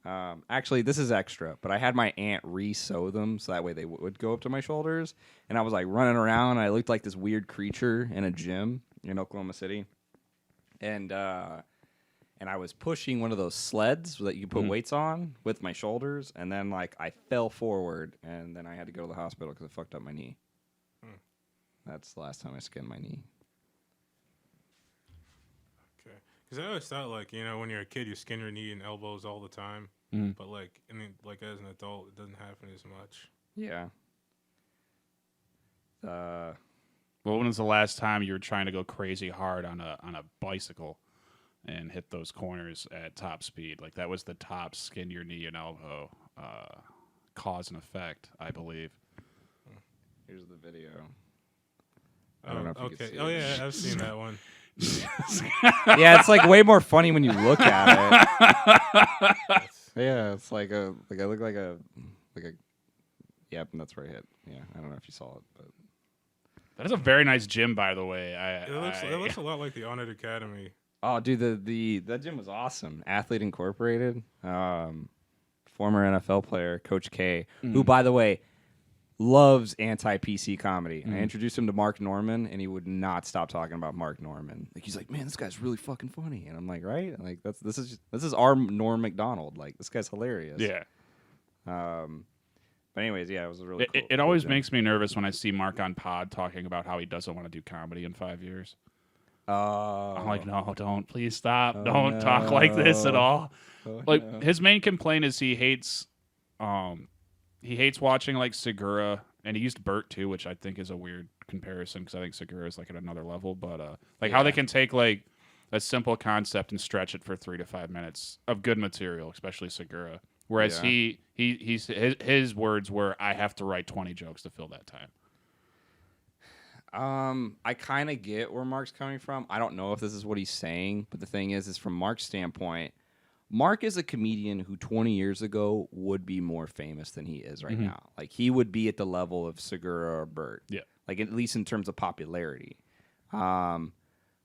Actually, this is extra, but I had my aunt re-sew them so that way they would go up to my shoulders. And I was like running around. And I looked like this weird creature in a gym in Oklahoma City, and I was pushing one of those sleds that you put weights on with my shoulders, and then like I fell forward, and then I had to go to the hospital because it fucked up my knee. That's the last time I skinned my knee. Okay, because I always thought like when you're a kid you skin your knee and elbows all the time, but like like as an adult it doesn't happen as much. Yeah. Well, when was the last time you were trying to go crazy hard on a bicycle and hit those corners at top speed? Like that was the top skin your knee and elbow cause and effect, I believe. Here's the video. I don't know if you can see it. Yeah, I've seen that one. Yeah, it's like way more funny when you look at it. Yeah, it's like I look like a. Yep, and that's where I hit. Yeah, I don't know if you saw it, but That is a very nice gym, by the way. It looks a lot like the Honored Academy. oh, dude, that gym was awesome. Athlete Incorporated, former NFL player, Coach K, who, by the way, loves anti-PC comedy. I introduced him to Mark Norman, and he would not stop talking about Mark Norman. Like he's like, man, this guy's really fucking funny, and I'm like, right? Like this is our Norm Macdonald. Like this guy's hilarious. Yeah. But anyways, yeah, it was a really. It always makes me nervous when I see Mark on Pod talking about how he doesn't want to do comedy in 5 years. I'm like, no, don't. Please stop. Don't talk like this at all. His main complaint is he hates watching like Segura, and he used Burt too, which I think is a weird comparison because I think Segura is like at another level. But how they can take like a simple concept and stretch it for 3 to 5 minutes of good material, especially Segura. Whereas his words were, I have to write 20 jokes to fill that time. I kind of get where Mark's coming from. I don't know if this is what he's saying, but the thing is from Mark's standpoint, Mark is a comedian who 20 years ago would be more famous than he is right now. Like he would be at the level of Segura or Burt. Yeah. Like at least in terms of popularity.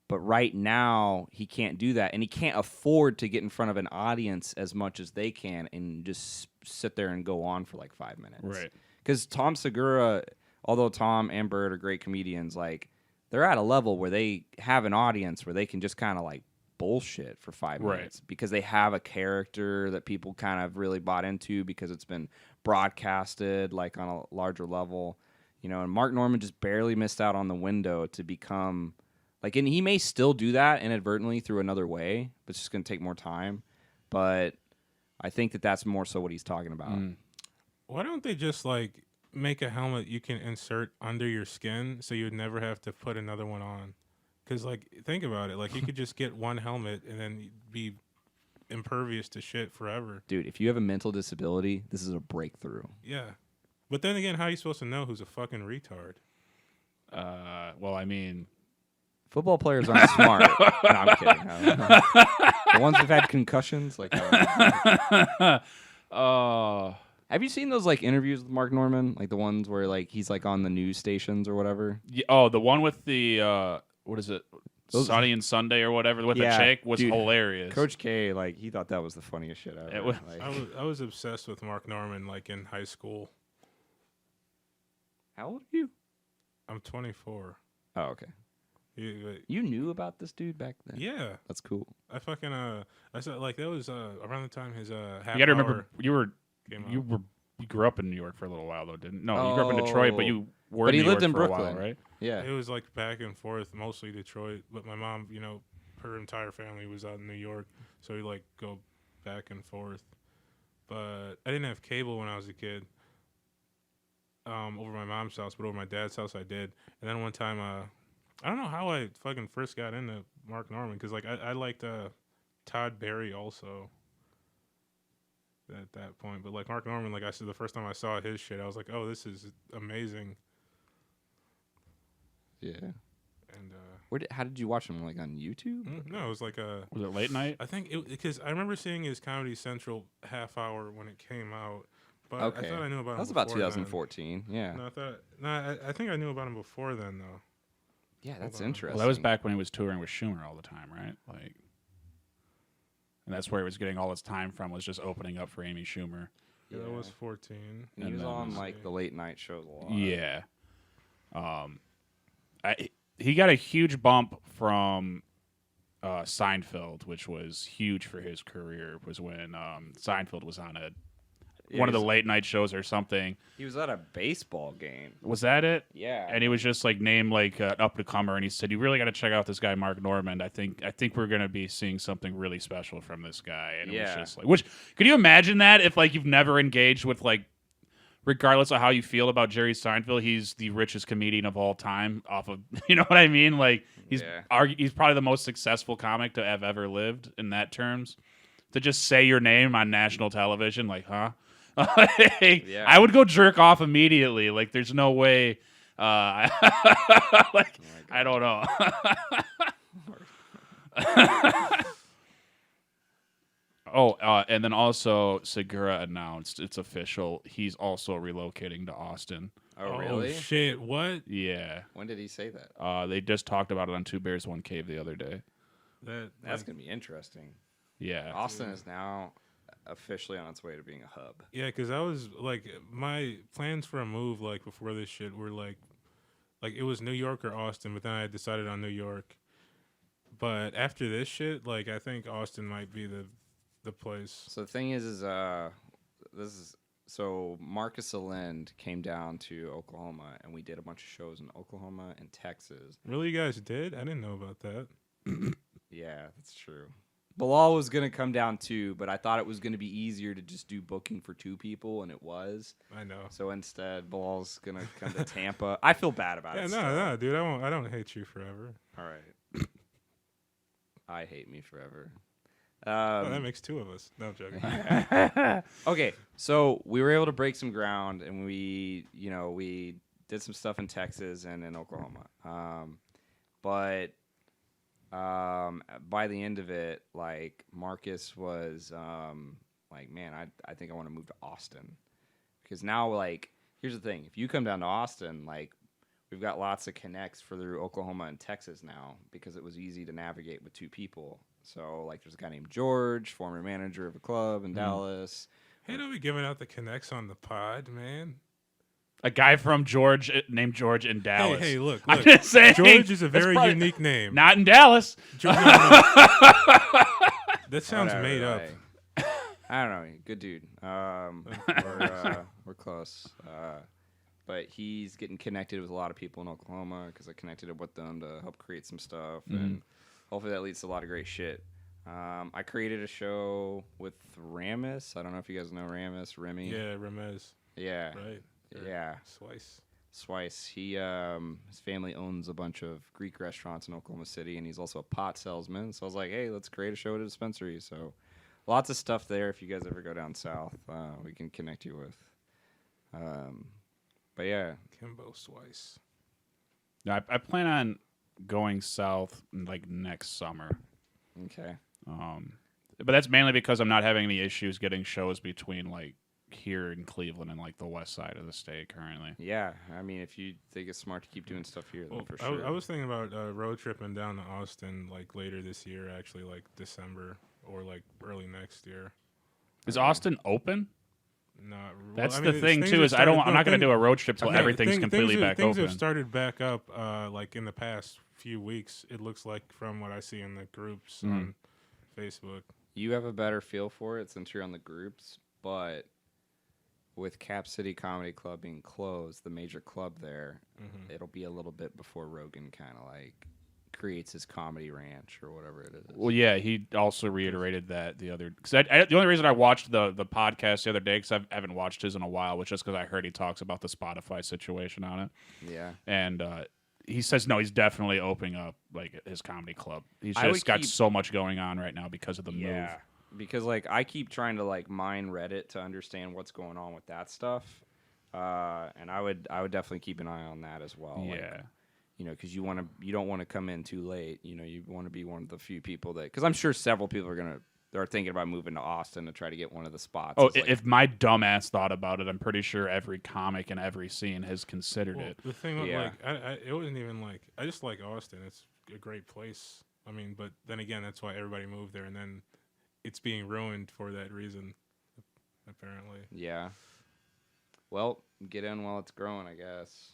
But right now he can't do that, and he can't afford to get in front of an audience as much as they can and just sit there and go on for like 5 minutes. Right. Because Tom Segura, although Tom and Burt are great comedians, like they're at a level where they have an audience where they can just kind of like bullshit for 5 minutes because they have a character that people kind of really bought into because it's been broadcasted like on a larger level, and Mark Norman just barely missed out on the window to become like, and he may still do that inadvertently through another way, but it's just going to take more time. But I think that's more so what he's talking about. Why don't they just like make a helmet you can insert under your skin so you'd never have to put another one on? Because, like, think about it. Like, you could just get one helmet and then be impervious to shit forever. Dude, if you have a mental disability, this is a breakthrough. Yeah. But then again, how are you supposed to know who's a fucking retard? Well, I mean... Football players aren't smart. No, I'm kidding. The ones who've had concussions, like... Have you seen those, like, interviews with Mark Norman? Like, the ones where, like, he's, like, on the news stations or whatever? Yeah, the one with the... what is it? Sunny and Sunday or whatever with the chick was hilarious. Coach K, like, he thought that was the funniest shit ever. I was obsessed with Mark Norman, like, in high school. How old are you? I'm 24. Oh, okay. You knew about this dude back then? Yeah. That's cool. I fucking, I saw, like, that was around the time his half You gotta hour remember, you grew up in New York for a little while, though, didn't? No, you grew up in Detroit, but you were in New York lived in for Brooklyn. a while, right? Yeah. It was, like, back and forth, mostly Detroit. But my mom, her entire family was out in New York, so we, like, go back and forth. But I didn't have cable when I was a kid over my mom's house, but over my dad's house I did. And then one time, I don't know how I fucking first got into Mark Norman, because, like, I liked Todd Barry also at that point. But, like, Mark Norman, like I said, the first time I saw his shit, I was like, oh, this is amazing. Yeah. And how did you watch him? Like on YouTube? No, it was like was it late night? I think because I remember seeing his Comedy Central half hour when it came out. But okay. I thought I knew about him. That was about 2014. Then. Yeah. No, I think I knew about him before then though. Yeah, that's interesting. Well, that was back when he was touring with Schumer all the time, right? Like, and that's where he was getting all his time from, was just opening up for Amy Schumer. Yeah, that was 14. And he was on like the late night shows a lot. Yeah. He got a huge bump from Seinfeld, which was huge for his career. Was when Seinfeld was on one of the late night shows or something. He was at a baseball game. Was that it? Yeah. And he was just like named like an up and comer, and he said, "You really got to check out this guy Mark Norman. I think we're gonna be seeing something really special from this guy." And it was just like, which could you imagine that if like you've never engaged with like. Regardless of how you feel about Jerry Seinfeld, he's the richest comedian of all time. Off of, you know what I mean? Like he's probably the most successful comic to have ever lived in that terms. To just say your name on national television, like, huh? I would go jerk off immediately. Like, there's no way. Like, I don't know. And then also Segura announced it's official. He's also relocating to Austin. Oh, really? Shit! What? Yeah. When did he say that? They just talked about it on Two Bears One Cave the other day. That's gonna be interesting. Yeah. Austin is now officially on its way to being a hub. Yeah, because I was like, my plans for a move like before this shit were like it was New York or Austin, but then I decided on New York. But after this shit, like I think Austin might be the place. So the thing is this is so Marcus Alind came down to Oklahoma, and we did a bunch of shows in Oklahoma and Texas. Really, you guys did? I didn't know about that. Yeah, that's true. Bilal was gonna come down too, but I thought it was gonna be easier to just do booking for 2 people, and it was. I know. So instead, Bilal's gonna come to Tampa. I feel bad about it. No, dude. I don't hate you forever. All right. I hate me forever. That makes 2 of us. No, I'm joking. Okay, so we were able to break some ground, and we did some stuff in Texas and in Oklahoma. But by the end of it, like Marcus was like, man, I think I want to move to Austin, because now, like, here's the thing: if you come down to Austin, like, we've got lots of connects through Oklahoma and Texas now, because it was easy to navigate with 2 people. So, like, there's a guy named George, former manager of a club in Dallas. Hey, don't be giving out the connects on the pod, man. A guy from named George in Dallas. Hey, look. I'm just saying. George is a that's very probably unique name. Not in Dallas. That sounds Whatever, made up. I don't know. Good dude. We're close. But he's getting connected with a lot of people in Oklahoma, because I connected up with them to help create some stuff. And hopefully that leads to a lot of great shit. I created a show with Ramis. I don't know if you guys know Ramis. Remy. Yeah, Ramez. Yeah. Right. Yeah. Swice. He his family owns a bunch of Greek restaurants in Oklahoma City, and he's also a pot salesman. So I was like, hey, let's create a show at a dispensary. So lots of stuff there. If you guys ever go down south, we can connect you with. But yeah, Kimbo Swice. No, I plan on going south like next summer. okay. But that's mainly because I'm not having any issues getting shows between like here in Cleveland and like the west side of the state currently. Yeah, I mean, if you think it's smart to keep doing stuff here, then for sure. I was thinking about road tripping down to Austin like later this year, actually, like December or like early next year. Is Austin open? No, that's the thing too. Is I'm not going to do a road trip till everything's completely back open. Things have started back up, like in the past few weeks. It looks like from what I see in the groups on Facebook. You have a better feel for it since you're on the groups, but with Cap City Comedy Club being closed, the major club there, it'll be a little bit before Rogan kind of like creates his comedy ranch or whatever it is. Well, yeah, he also reiterated that the other. Because the only reason I watched the podcast the other day, because I haven't watched his in a while, was just because I heard he talks about the Spotify situation on it. Yeah, and he says no, he's definitely opening up like his comedy club. He's just got so much going on right now because of the move. Because like I keep trying to like mine Reddit to understand what's going on with that stuff, and I would definitely keep an eye on that as well. Yeah. Like, you know, because you don't want to come in too late. You know, you want to be one of the few people that, because I'm sure several people are thinking about moving to Austin to try to get one of the spots. Oh, if my dumbass thought about it, I'm pretty sure every comic in every scene has considered it. The thing was, like, it wasn't even like, I just like Austin. It's a great place. I mean, but then again, that's why everybody moved there, and then it's being ruined for that reason, apparently. Yeah. Well, get in while it's growing, I guess.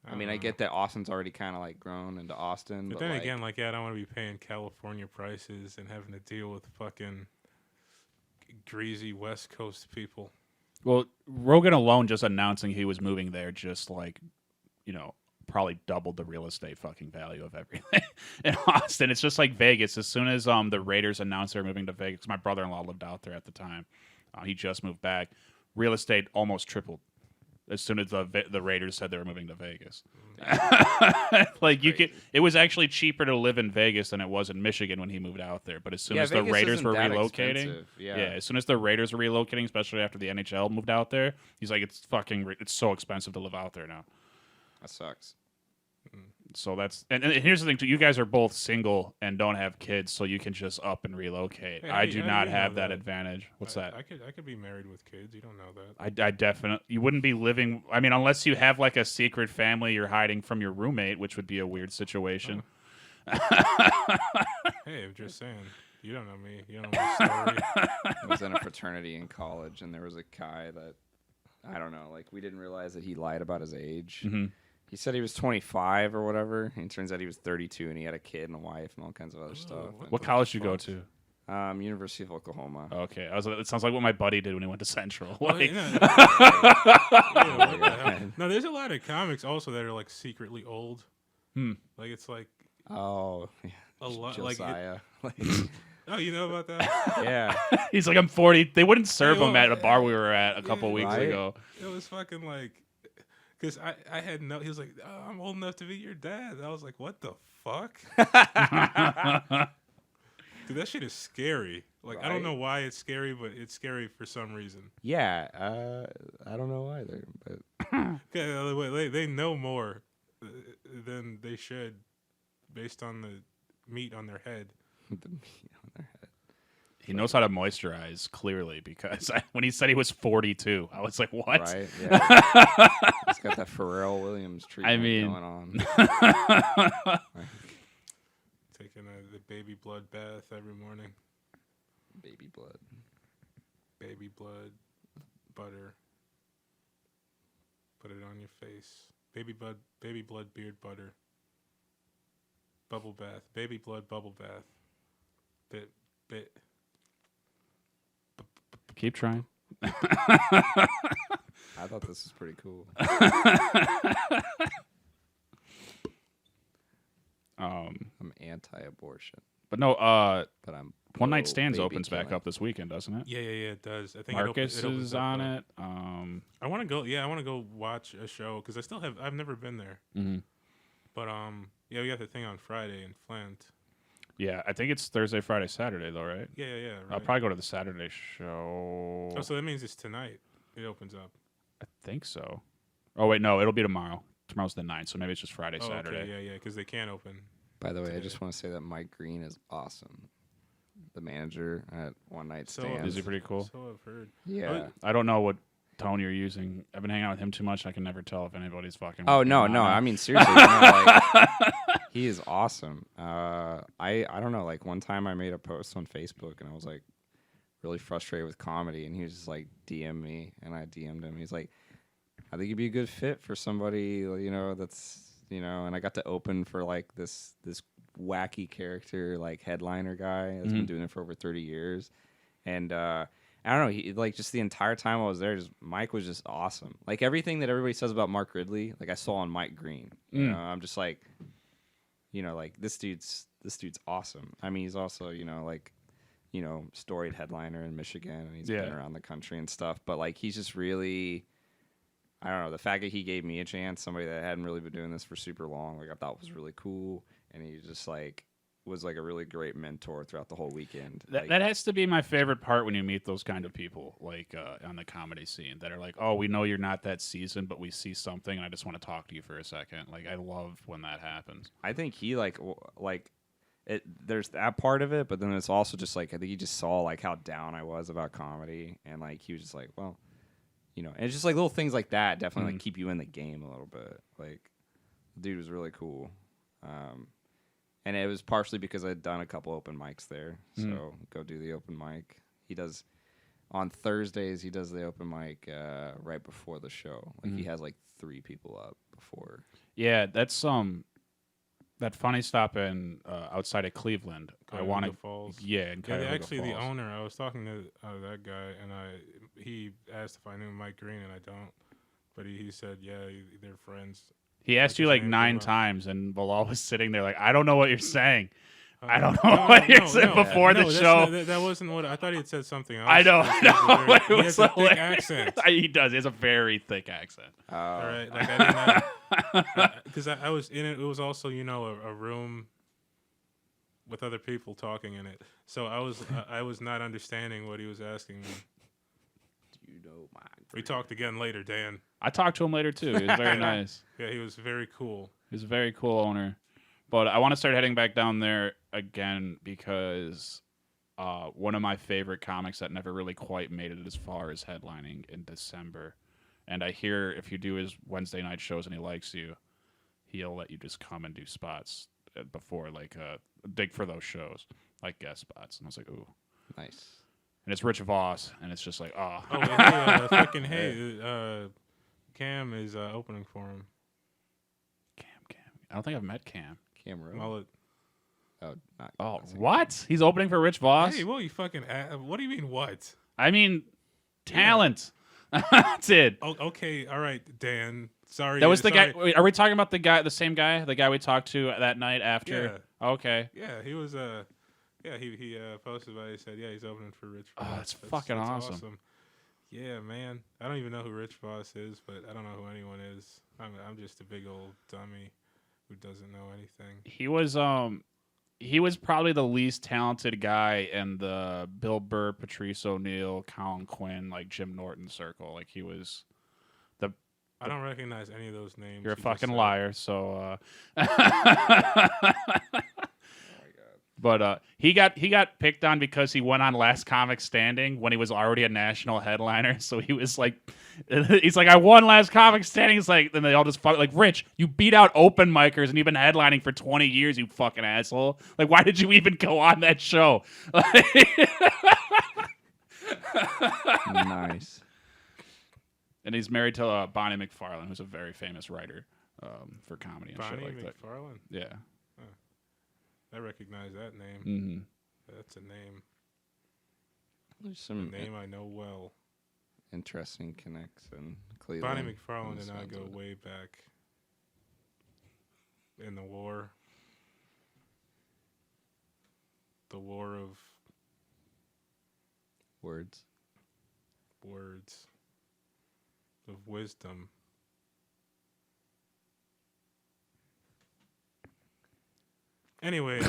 I mean, I get that Austin's already kind of like grown into Austin. But then again, like, I don't want to be paying California prices and having to deal with fucking greasy West Coast people. Well, Rogan alone just announcing he was moving there just like, probably doubled the real estate fucking value of everything in Austin. It's just like Vegas. As soon as the Raiders announced they're moving to Vegas, my brother-in-law lived out there at the time. He just moved back. Real estate almost tripled as soon as the Raiders said they were moving to Vegas. Like it was actually cheaper to live in Vegas than it was in Michigan when he moved out there. But as soon as Vegas the Raiders isn't were that relocating, expensive. as soon as the Raiders were relocating, especially after the NHL moved out there, he's like, it's so expensive to live out there now. That sucks. So that's and here's the thing too. You guys are both single and don't have kids, so you can just up and relocate. Hey, I do not you know have that that. advantage. What's that? I could be married with kids. You don't know that. I definitely you wouldn't be living. I mean, unless you have like a secret family you're hiding from your roommate, which would be a weird situation. Hey, I'm just saying. You don't know me. You don't know my story. I was in a fraternity in college, and there was a guy that I don't know. Like we didn't realize that he lied about his age. Mm-hmm. He said he was 25 or whatever, and it turns out he was 32, and he had a kid and a wife and all kinds of other stuff. What college did you go to? University of Oklahoma. Okay, it sounds like what my buddy did when he went to Central. Well, Like, yeah, what the hell? No, there's a lot of comics also that are like secretly old. Like it's like Oh, yeah. a lot. Like Josiah. oh, you know about that? Yeah. he's like, I'm 40. They wouldn't serve Yeah, him well, at a bar we were at a couple weeks right? ago. It was fucking like, because I had no. He was like, oh, I'm old enough to be your dad. I was like, what the fuck? Dude, that shit is scary. Like I don't Right? know why it's scary, but it's scary for some reason. Yeah. I don't know either, but They know more than they should, based on the meat on their head. the meat on their head. He knows how to moisturize, clearly, because when he said he was 42, I was like, what? Right? Yeah. He's got that Pharrell Williams treatment going on. Taking the baby blood bath every morning. Baby blood. Baby blood, butter. Put it on your face. Baby blood beard butter. Bubble bath. Baby blood bubble bath. Bit. Keep trying. I thought this was pretty cool. I'm anti-abortion, But no, but I'm One Night pro Stands baby opens back killing. up this weekend, doesn't it? Yeah, it does. I think Marcus it opens is up, on though. it. I want to go. Yeah, I want to go watch a show because I've never been there. Mhm. But yeah, we got the thing on Friday in Flint. Yeah, I think it's Thursday, Friday, Saturday, though, right? Yeah. Right. I'll probably go to the Saturday show. Oh, so that means it's tonight. It opens up. I think so. Oh, wait, no, it'll be tomorrow. Tomorrow's the 9th, so maybe it's just Friday, Oh, Saturday. okay. Yeah, because they can't open. By the way, I today. just want to say that Mike Green is awesome. The manager at One Night So Stands. Is he pretty cool? So I've heard. Yeah. I don't know what tone you're using. I've been hanging out with him too much. I can never tell if anybody's fucking. Oh with him no, or no. not. I mean seriously, like, he is awesome. I don't know. Like one time I made a post on Facebook and I was like really frustrated with comedy, and he was just like DM me, and I DM'd him. He's like, I think you'd be a good fit for somebody, that's and I got to open for like this wacky character like headliner guy that's been doing it for over 30 years, and I don't know, he like just the entire time I was there, just Mike was just awesome. Like everything that everybody says about Mark Ridley, like I saw on Mike Green. You know, I'm just like, like this dude's awesome. I mean, he's also storied headliner in Michigan, and he's been around the country and stuff. But like he's just really, I don't know, the fact that he gave me a chance, somebody that hadn't really been doing this for super long, like I thought was really cool, and he just like was like a really great mentor throughout the whole weekend. That has to be my favorite part when you meet those kind of people, like on the comedy scene, that are like, oh, we know you're not that seasoned, but we see something, and I just want to talk to you for a second. Like, I love when that happens. I think he there's that part of it, but then it's also just like I think he just saw like how down I was about comedy, and like he was just like, well, and it's just like little things like that definitely like keep you in the game a little bit. Like, the dude was really cool. And it was partially because I'd done a couple open mics there. So go do the open mic. He does on Thursdays. He does the open mic right before the show. Like he has like 3 people up before. Yeah, that's that funny stop in outside of Cleveland. I want to Falls. Yeah, in Cuyahoga Actually, the Falls. owner. I was talking to that guy, and he asked if I knew Mike Green, and I don't. But he said, yeah, they're friends. He asked What's you his like name? 9 times, and Bilal was sitting there like, I don't know what you're saying. I don't know what you're saying before the show. That wasn't what I thought. He had said something else. I know. He It has was a thick hilarious. accent. He does. He has a very thick accent. All right, like I didn't because I was in it. It was also a room with other people talking in it. So I was not understanding what he was asking me. We talked again later, Dan. I talked to him later too. He was very nice. Yeah, he was very cool. He's a very cool owner. But I want to start heading back down there again because one of my favorite comics that never really quite made it as far as headlining in December. And I hear if you do his Wednesday night shows and he likes you, he'll let you just come and do spots before, like, dig for those shows, like guest spots. And I was like, ooh. Nice. And it's Rich Voss, and it's just like, oh. Oh, hey, fucking Cam is opening for him. Cam. I don't think I've met Cam. Cam Rowe. Mullet. Oh, not. Oh, not saying what? He's opening for Rich Voss? Hey, well, you fucking. What do you mean, what? I mean, talent. That's it. Oh, okay, all right, Dan. Sorry. That was the sorry. guy. Wait, are we talking about the same guy? The guy we talked to that night after? Yeah. Okay. Yeah, he was. Yeah, he posted about it. He said, yeah, he's opening for Rich Voss. Oh, that's fucking awesome. Yeah, man. I don't even know who Rich Voss is, but I don't know who anyone is. I'm just a big old dummy who doesn't know anything. He was probably the least talented guy in the Bill Burr, Patrice O'Neal, Colin Quinn, like Jim Norton circle. Like he was. I don't recognize any of those names. You're a you just fucking said. liar. So. But he got picked on because he went on Last Comic Standing when he was already a national headliner. So he was like, he's like, I won Last Comic Standing. It's like, then they all just like, Rich, you beat out open micers and you've been headlining for 20 years, you fucking asshole. Like, why did you even go on that show? Nice. And he's married to Bonnie McFarlane, who's a very famous writer for comedy and Bonnie shit like that. McFarlane? Yeah. I recognize that name. Mm-hmm. That's a name. There's A some name I know well. interesting connects in Cleveland. Bonnie McFarlane and I Sounds go of it. way back in the war. The war of Words. words. Of wisdom. Anyway.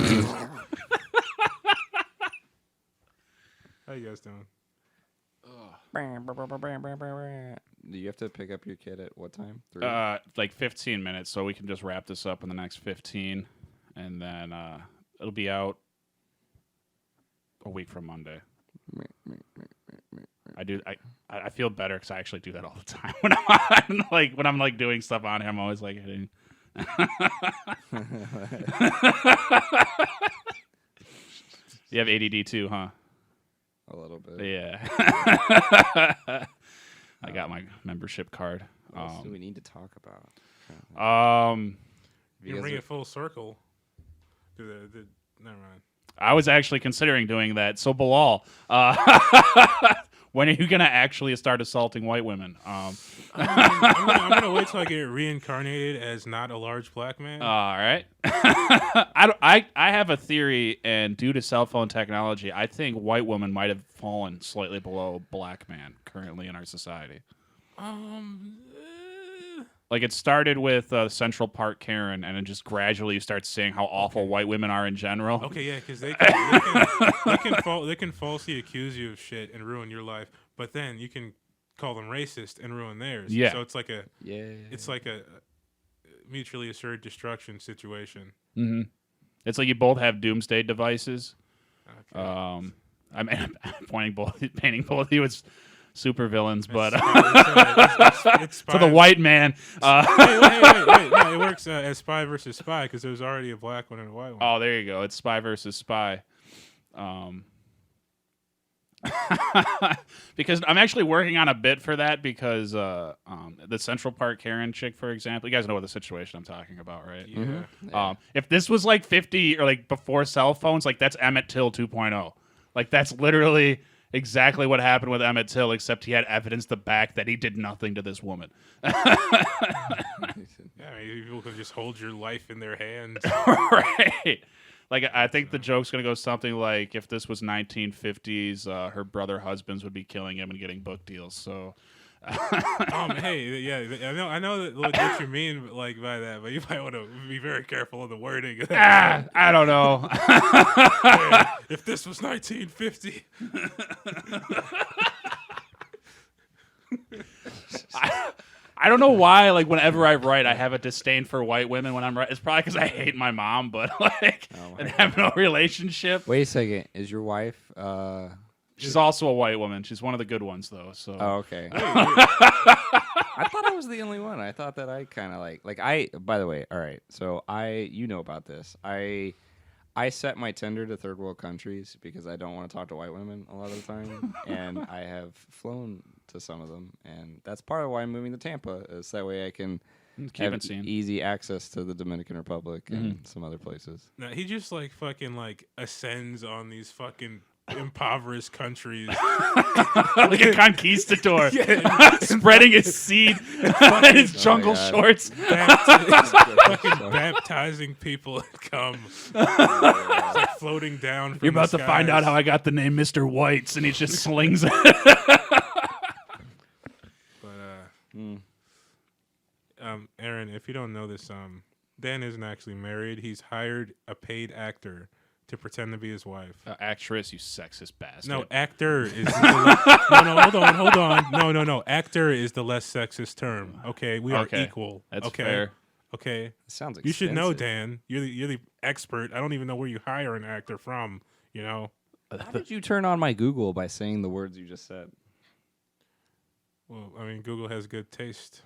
How you guys doing? Do you have to pick up your kid at what time? 3? Like 15 minutes, so we can just wrap this up in the next 15, and then it'll be out a week from Monday. I feel better because I actually do that all the time when I'm like doing stuff on here. I'm always like hitting. You have ADD too, huh? A little bit. Yeah. I got my membership card. What else do we need to talk about? You can bring it full circle. Never mind. I was actually considering doing that. So Bilaal, when are you gonna actually start assaulting white women? I'm gonna wait till I get reincarnated as not a large black man. All right. I have a theory, and due to cell phone technology, I think white women might have fallen slightly below black man currently in our society. Like it started with Central Park Karen, and then just gradually you start seeing how awful white women are in general. Okay, yeah, because they can falsely accuse you of shit and ruin your life, but then you can call them racist and ruin theirs. Yeah. So it's like a It's mutually assured destruction situation. Mm-hmm. It's like you both have doomsday devices. Okay. I'm painting both of you as super villains, but It's for the white man. wait. No, it works as spy versus spy because there's already a black one and a white one. Oh, there you go. It's spy versus spy. Because I'm actually working on a bit for that because the Central Park Karen chick, for example, you guys know what the situation I'm talking about, right? Yeah. If this was like 50 or like before cell phones, like that's Emmett Till 2.0. Like that's literally exactly what happened with Emmett Till, except he had evidence to back that he did nothing to this woman. Yeah, I mean, people can just hold your life in their hands. Right. Like, I think the joke's going to go something like, if this was 1950s, her brother husbands would be killing him and getting book deals. So, Hey, yeah, I know what you mean like by that, but you might want to be very careful of the wording. I don't know. Hey, if this was 1950. I don't know why. Like whenever I write, I have a disdain for white women when I'm writing. It's probably because I hate my mom, but like and have no relationship. Wait a second. Is your wife? She's also a white woman. She's one of the good ones though. So. Oh, okay. I thought I was the only one. I thought that I kind of By the way, all right. So you know about this. I set my Tinder to third world countries because I don't want to talk to white women a lot of the time, and I have flown to some of them, and that's part of why I'm moving to Tampa. Is that way I can have easy access to the Dominican Republic and some other places. No, he just like fucking like ascends on these fucking impoverished countries like a conquistador, spreading his seed in his jungle shorts, baptizing people that come, like floating down. From You're about the to find out how I got the name Mr. Whites, and he just slings it. But Aaron, if you don't know this, Dan isn't actually married. He's hired a paid actor to pretend to be his wife. Actress, you sexist bastard. No, actor is no, hold on. No. Actor is the less sexist term. Okay, we are equal. That's okay. fair. Okay. It sounds expensive. You should know, Dan. You're the expert. I don't even know where you hire an actor from, you know. How did you turn on my Google by saying the words you just said? Well, I mean, Google has good taste.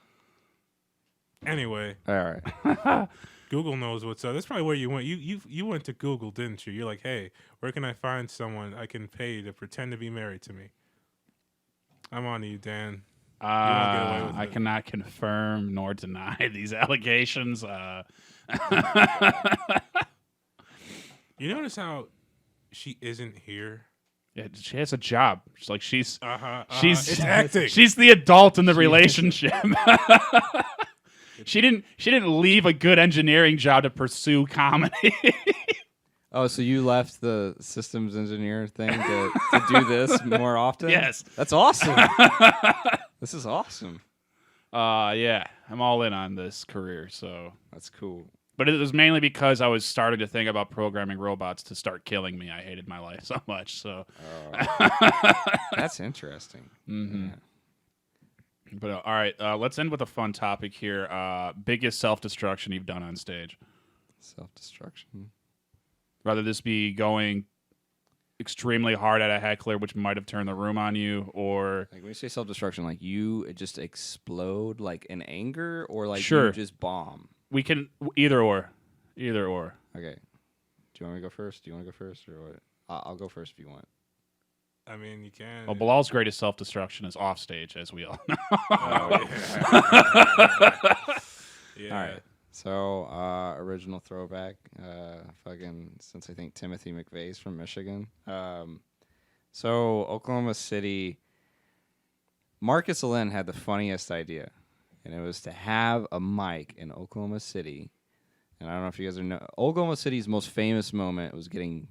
Anyway. All right. Google knows what's up. That's probably where you went. You went to Google, didn't you? You're like, hey, where can I find someone I can pay to pretend to be married to me? I'm on to you, Dan. You won't get away with I it. cannot confirm nor deny these allegations. You notice how she isn't here? Yeah, she has a job. She's like she's it's acting. She's the adult in the relationship. She didn't leave a good engineering job to pursue comedy. Oh, so you left the systems engineer thing to do this more often? Yes. That's awesome. This is awesome. Yeah, I'm all in on this career, so that's cool. But it was mainly because I was starting to think about programming robots to start killing me. I hated my life so much, so that's interesting. Mm-hmm. Yeah. But all right, let's end with a fun topic here. Biggest self-destruction you've done on stage. Self-destruction. Rather this be going extremely hard at a heckler, which might have turned the room on you, or like when you say self-destruction, like you just explode like in anger, or like you just bomb. We can either or. Okay. Do you want me to go first? Do you want to go first, or what? I'll go first if you want. I mean, you can. Well, Bilal's greatest self-destruction is off stage, as we all know. Yeah. All right. So, original throwback, fucking since I think Timothy McVeigh's from Michigan. So Oklahoma City, Marcus Allen had the funniest idea, and it was to have a mic in Oklahoma City. And I don't know if you guys know, Oklahoma City's most famous moment was getting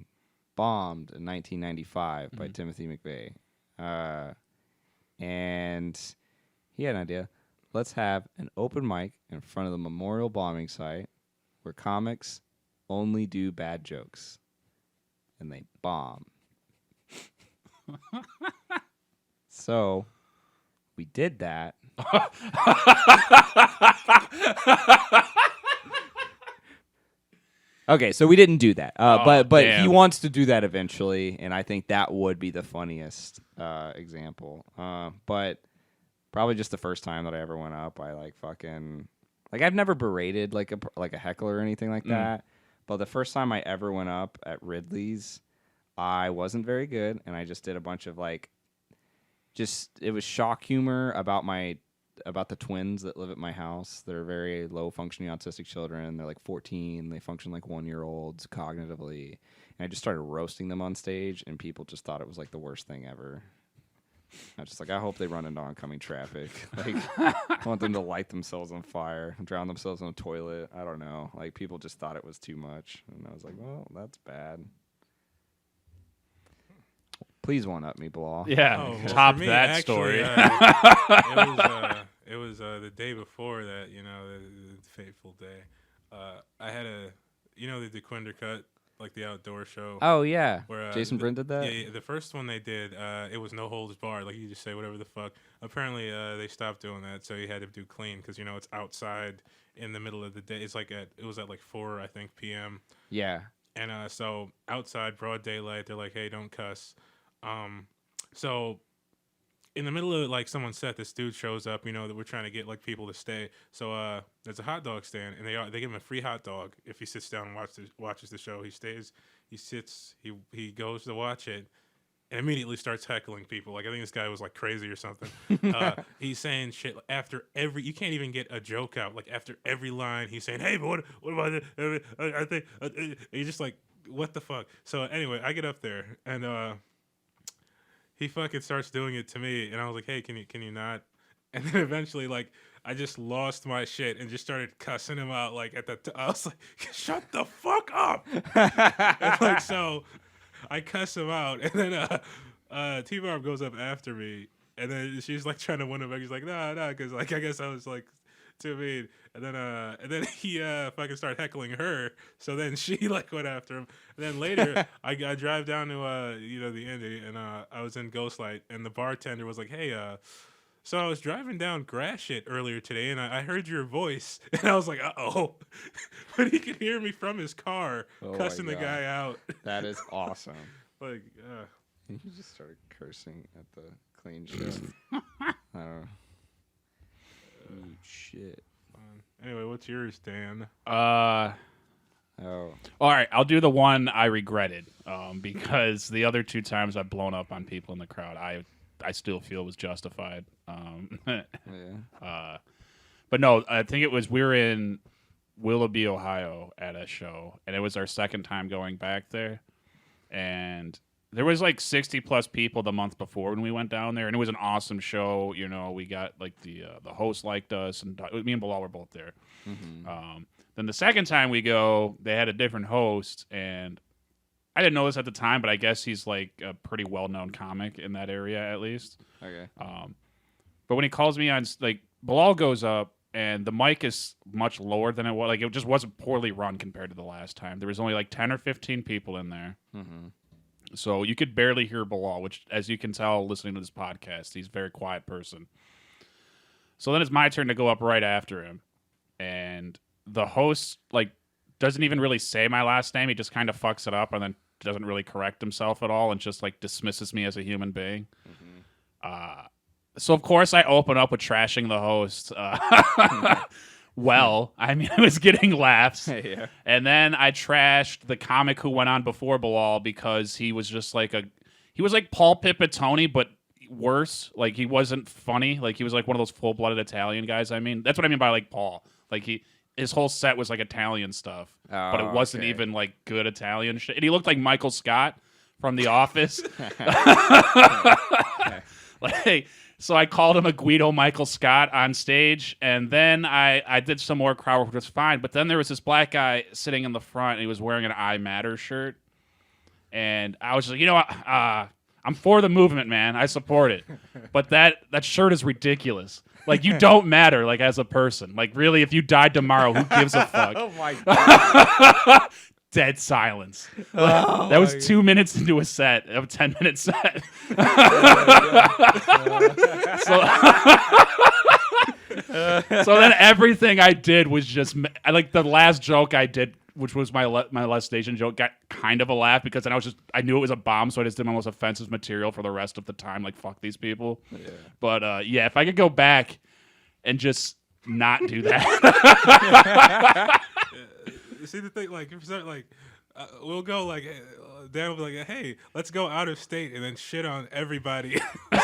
bombed in 1995 by Timothy McVeigh. And he had an idea. Let's have an open mic in front of the memorial bombing site where comics only do bad jokes. And they bomb. So we did that. Okay, so we didn't do that, but he wants to do that eventually, and I think that would be the funniest example. But probably just the first time that I ever went up, I I've never berated like a heckler or anything like that. But the first time I ever went up at Ridley's, I wasn't very good, and I just did a bunch of it was shock humor about the twins that live at my house. They're very low functioning autistic children. They're like 14. They function like 1-year-olds cognitively. And I just started roasting them on stage, and people just thought it was like the worst thing ever. I was just like, I hope they run into oncoming traffic. Like, I want them to light themselves on fire, drown themselves in a toilet. I don't know. Like, people just thought it was too much. And I was like, well, that's bad. Please one up me, Bilaal. Yeah, top me, that actually, story. It was the day before that, the fateful day. I had the DeQuinder cut. like the outdoor show. Oh yeah, Where, Jason Bryn did that. Yeah, the first one they did, it was no holds barred. Like you just say whatever the fuck. Apparently, they stopped doing that, so you had to do clean because it's outside in the middle of the day. It's like it was at like 4 I think p.m. Yeah. And so outside broad daylight, they're like, hey, don't cuss. So in the middle of like someone's set, this dude shows up, that we're trying to get like people to stay. So there's a hot dog stand, and they give him a free hot dog if he sits down and watches the show. He stays, he sits, he goes to watch it, and immediately starts heckling people. Like I think this guy was like crazy or something. He's saying shit after every. You can't even get a joke out. Like after every line, he's saying, "Hey, but what about it? I think." He's just like, "What the fuck?" So anyway, I get up there and. He fucking starts doing it to me, and I was like, "Hey, can you not?" And then eventually, like, I just lost my shit and just started cussing him out. Like I was like, "Shut the fuck up!" And, like, so I cuss him out, and then T-Barb goes up after me, and then she's like trying to win him back. He's like, "No," because like I guess I was like too mean. And then he fucking started heckling her. So then she like went after him. And then later I drive down to the Indy, and I was in Ghostlight, and the bartender was like, "Hey, so I was driving down Gratiot earlier today, and I heard your voice." And I was like, "Uh-oh." But he could hear me from his car cussing the guy out. That is awesome. Like, he just started cursing at the clean shift. I don't know. Shit. Anyway, what's yours, Dan? Oh. All right, I'll do the one I regretted because the other 2 times I've blown up on people in the crowd, I still feel was justified. Yeah. But no, I think it was we were in Willoughby, Ohio at a show, and it was our second time going back there, and there was like 60 plus people the month before when we went down there, and it was an awesome show. We got like the host liked us, and me and Bilaal were both there. Mm-hmm. Then the second time we go, they had a different host, and I didn't know this at the time, but I guess he's like a pretty well-known comic in that area at least. Okay. But when he calls me on, like, Bilaal goes up, and the mic is much lower than it was. Like, it just wasn't poorly run compared to the last time. There was only like 10 or 15 people in there. Mm-hmm. So you could barely hear Bilaal, which, as you can tell listening to this podcast, he's a very quiet person. So then it's my turn to go up right after him. And the host, like, doesn't even really say my last name. He just kind of fucks it up and then doesn't really correct himself at all and just, like, dismisses me as a human being. Mm-hmm. So, of course, I open up with trashing the host. Well, I mean, I was getting laughs. Yeah. And then I trashed the comic who went on before Bilaal because he was just like he was like Paul Pipitone, but worse. Like, he wasn't funny. Like, he was like one of those full-blooded Italian guys. I mean, that's what I mean by like Paul. Like, his whole set was like Italian stuff, but it wasn't even like good Italian shit. And he looked like Michael Scott from The Office. Like, so I called him a Guido Michael Scott on stage, and then I did some more crowd work, which was fine. But then there was this black guy sitting in the front, and he was wearing an I Matter shirt. And I was like, I'm for the movement, man. I support it. But that shirt is ridiculous. Like, you don't matter, like, as a person. Like, really, if you died tomorrow, who gives a fuck? Oh, my God. Dead silence. That was 2 minutes into a set, a 10-minute set. So then everything I did was just like the last joke I did, which was my last station joke, got kind of a laugh because then I knew it was a bomb, so I just did my most offensive material for the rest of the time. Like, fuck these people. Yeah. But yeah, if I could go back and just not do that. See the thing, like, if it's like, we'll go like, Dan will be like, "Hey, let's go out of state," and then shit on everybody. No,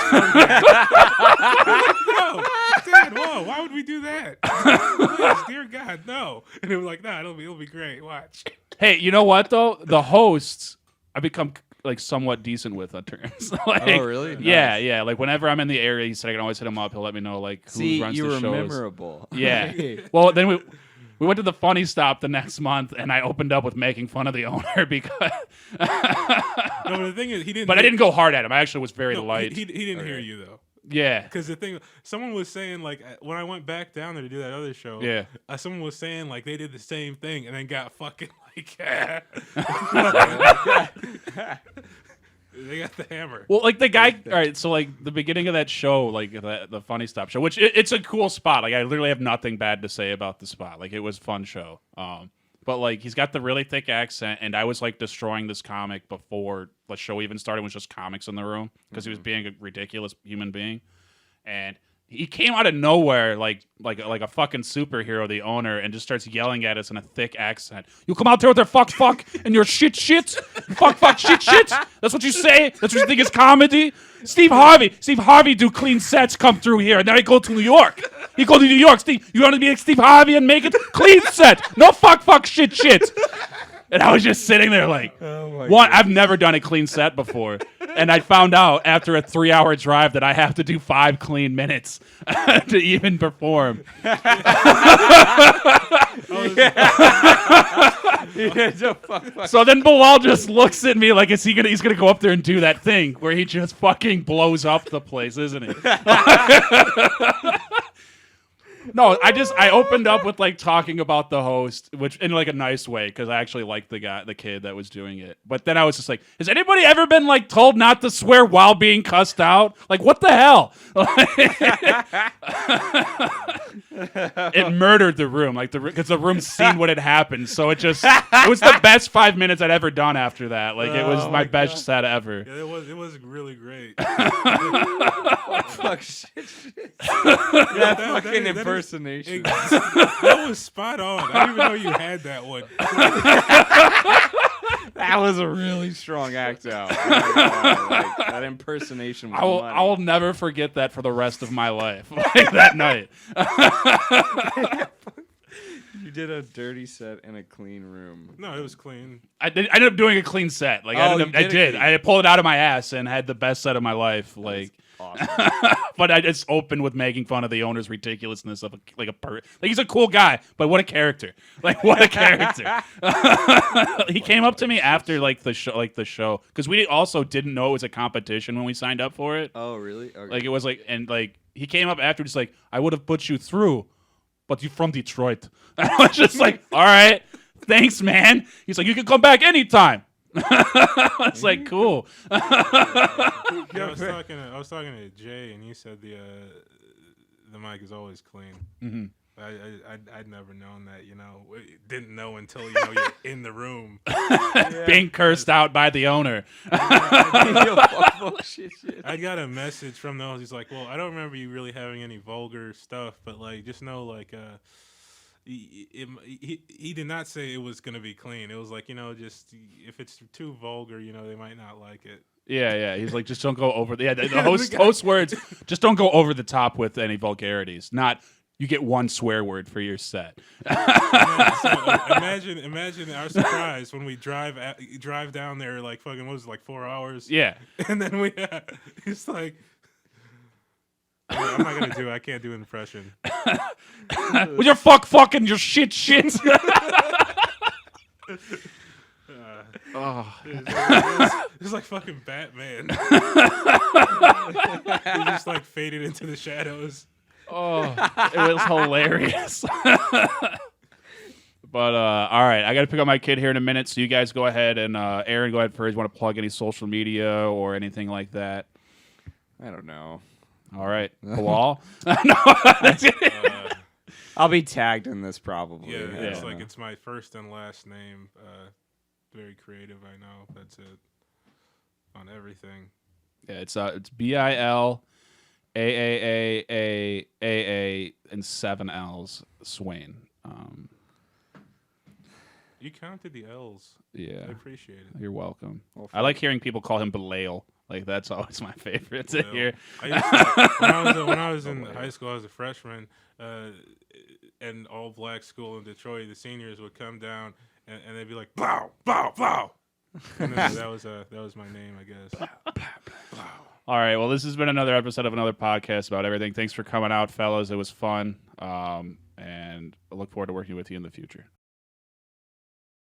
Dan, whoa, why would we do that? Please, dear God, no. And it was like, "No, it'll be great. Watch." Hey, you know what though? The hosts I become like somewhat decent with on terms. Like, oh, really? Yeah, Nice. yeah. Like, whenever I'm in the area, he said I can always hit him up. He'll let me know like who runs you the were shows. memorable. Yeah. Well, then we went to the Funny Stop the next month, and I opened up with making fun of the owner because. No, but the thing is, he didn't. But I didn't go hard at him. I actually was very light. He didn't hear you though. Yeah. Because the thing, someone was saying like when I went back down there to do that other show. Yeah. Someone was saying like they did the same thing and then got fucking Like, they got the hammer. Well, like the guy. All right, so like the beginning of that show, like the Funny Stop show, which it's a cool spot. Like I literally have nothing bad to say about the spot. Like it was a fun show. But like he's got the really thick accent, and I was like destroying this comic before the show even started. It was just comics in the room because he was being a ridiculous human being, and he came out of nowhere like a fucking superhero, the owner, and just starts yelling at us in a thick accent. You come out there with your fuck and your shit fuck shit. That's what you say. That's what you think is comedy. Steve Harvey do clean sets come through here, and then I go to New York. He go to New York. Steve, you want to be like Steve Harvey and make it clean set? No fuck shit. And I was just sitting there like, I've never done a clean set before. And I found out after a 3-hour drive that I have to do 5 clean minutes to even perform. So then Bilaal just looks at me like, he's gonna go up there and do that thing where he just fucking blows up the place, isn't he? No, I opened up with like talking about the host, which in like a nice way because I actually liked the kid that was doing it. But then I was just like, has anybody ever been like told not to swear while being cussed out? Like what the hell? It murdered the room, like because the room's seen what had happened. So it was the best 5 minutes I'd ever done after that. Like it was my best set ever. Yeah, it was really great. Fuck shit. That fucking impersonation. That was spot on. I didn't even know you had that one. That was a really strong act out. Like, that impersonation was I will never forget that for the rest of my life. Like that night. You did a dirty set in a clean room. No, it was clean. I ended up doing a clean set. Like I did. I pulled it out of my ass and had the best set of my life. Like. Awesome. But I just opened with making fun of the owner's ridiculousness of like he's a cool guy, but what a character! Like what a character! He came up to me after the show because we also didn't know it was a competition when we signed up for it. Oh really? Okay. Like it was like he came up after just like I would have put you through, but you're from Detroit. I was just like, all right, thanks, man. He's like, you can come back anytime. It's like cool. Yeah, I was talking to Jay, and he said the mic is always clean. Mm-hmm. I'd never known that. Didn't know until you're in the room, being cursed out by the owner. I got a message from those. He's like, well, I don't remember you really having any vulgar stuff, but like just know like. He did not say it was going to be clean. It was like, just if it's too vulgar, they might not like it. Yeah. He's like, just don't go over the host words. Just don't go over the top with any vulgarities. Not you get one swear word for your set. Imagine our surprise when we drive down there like fucking what was it, like 4 hours. Yeah, and then it's like. I'm not gonna do it. I can't do an impression. With your fucking your shit. It's like fucking Batman. He just like faded into the shadows. Oh, it was hilarious. But all right, I got to pick up my kid here in a minute. So you guys go ahead and Aaron, go ahead first. Want to plug any social media or anything like that? I don't know. All right, Bilaal. I'll be tagged in this probably. Yeah, it's my first and last name. Very creative, I know. That's it on everything. Yeah, it's BILAAAAA and 7 L's. Swain. You counted the L's. Yeah, I appreciate it. You're welcome. I like hearing people call him Bilaal. Like that's always my favorite to hear. When I was in high school, I was a freshman, and all black school in Detroit. The seniors would come down and they'd be like, "Bow, bow, bow." And that was my name, I guess. All right. Well, this has been another episode of another podcast about everything. Thanks for coming out, fellas. It was fun, and I look forward to working with you in the future.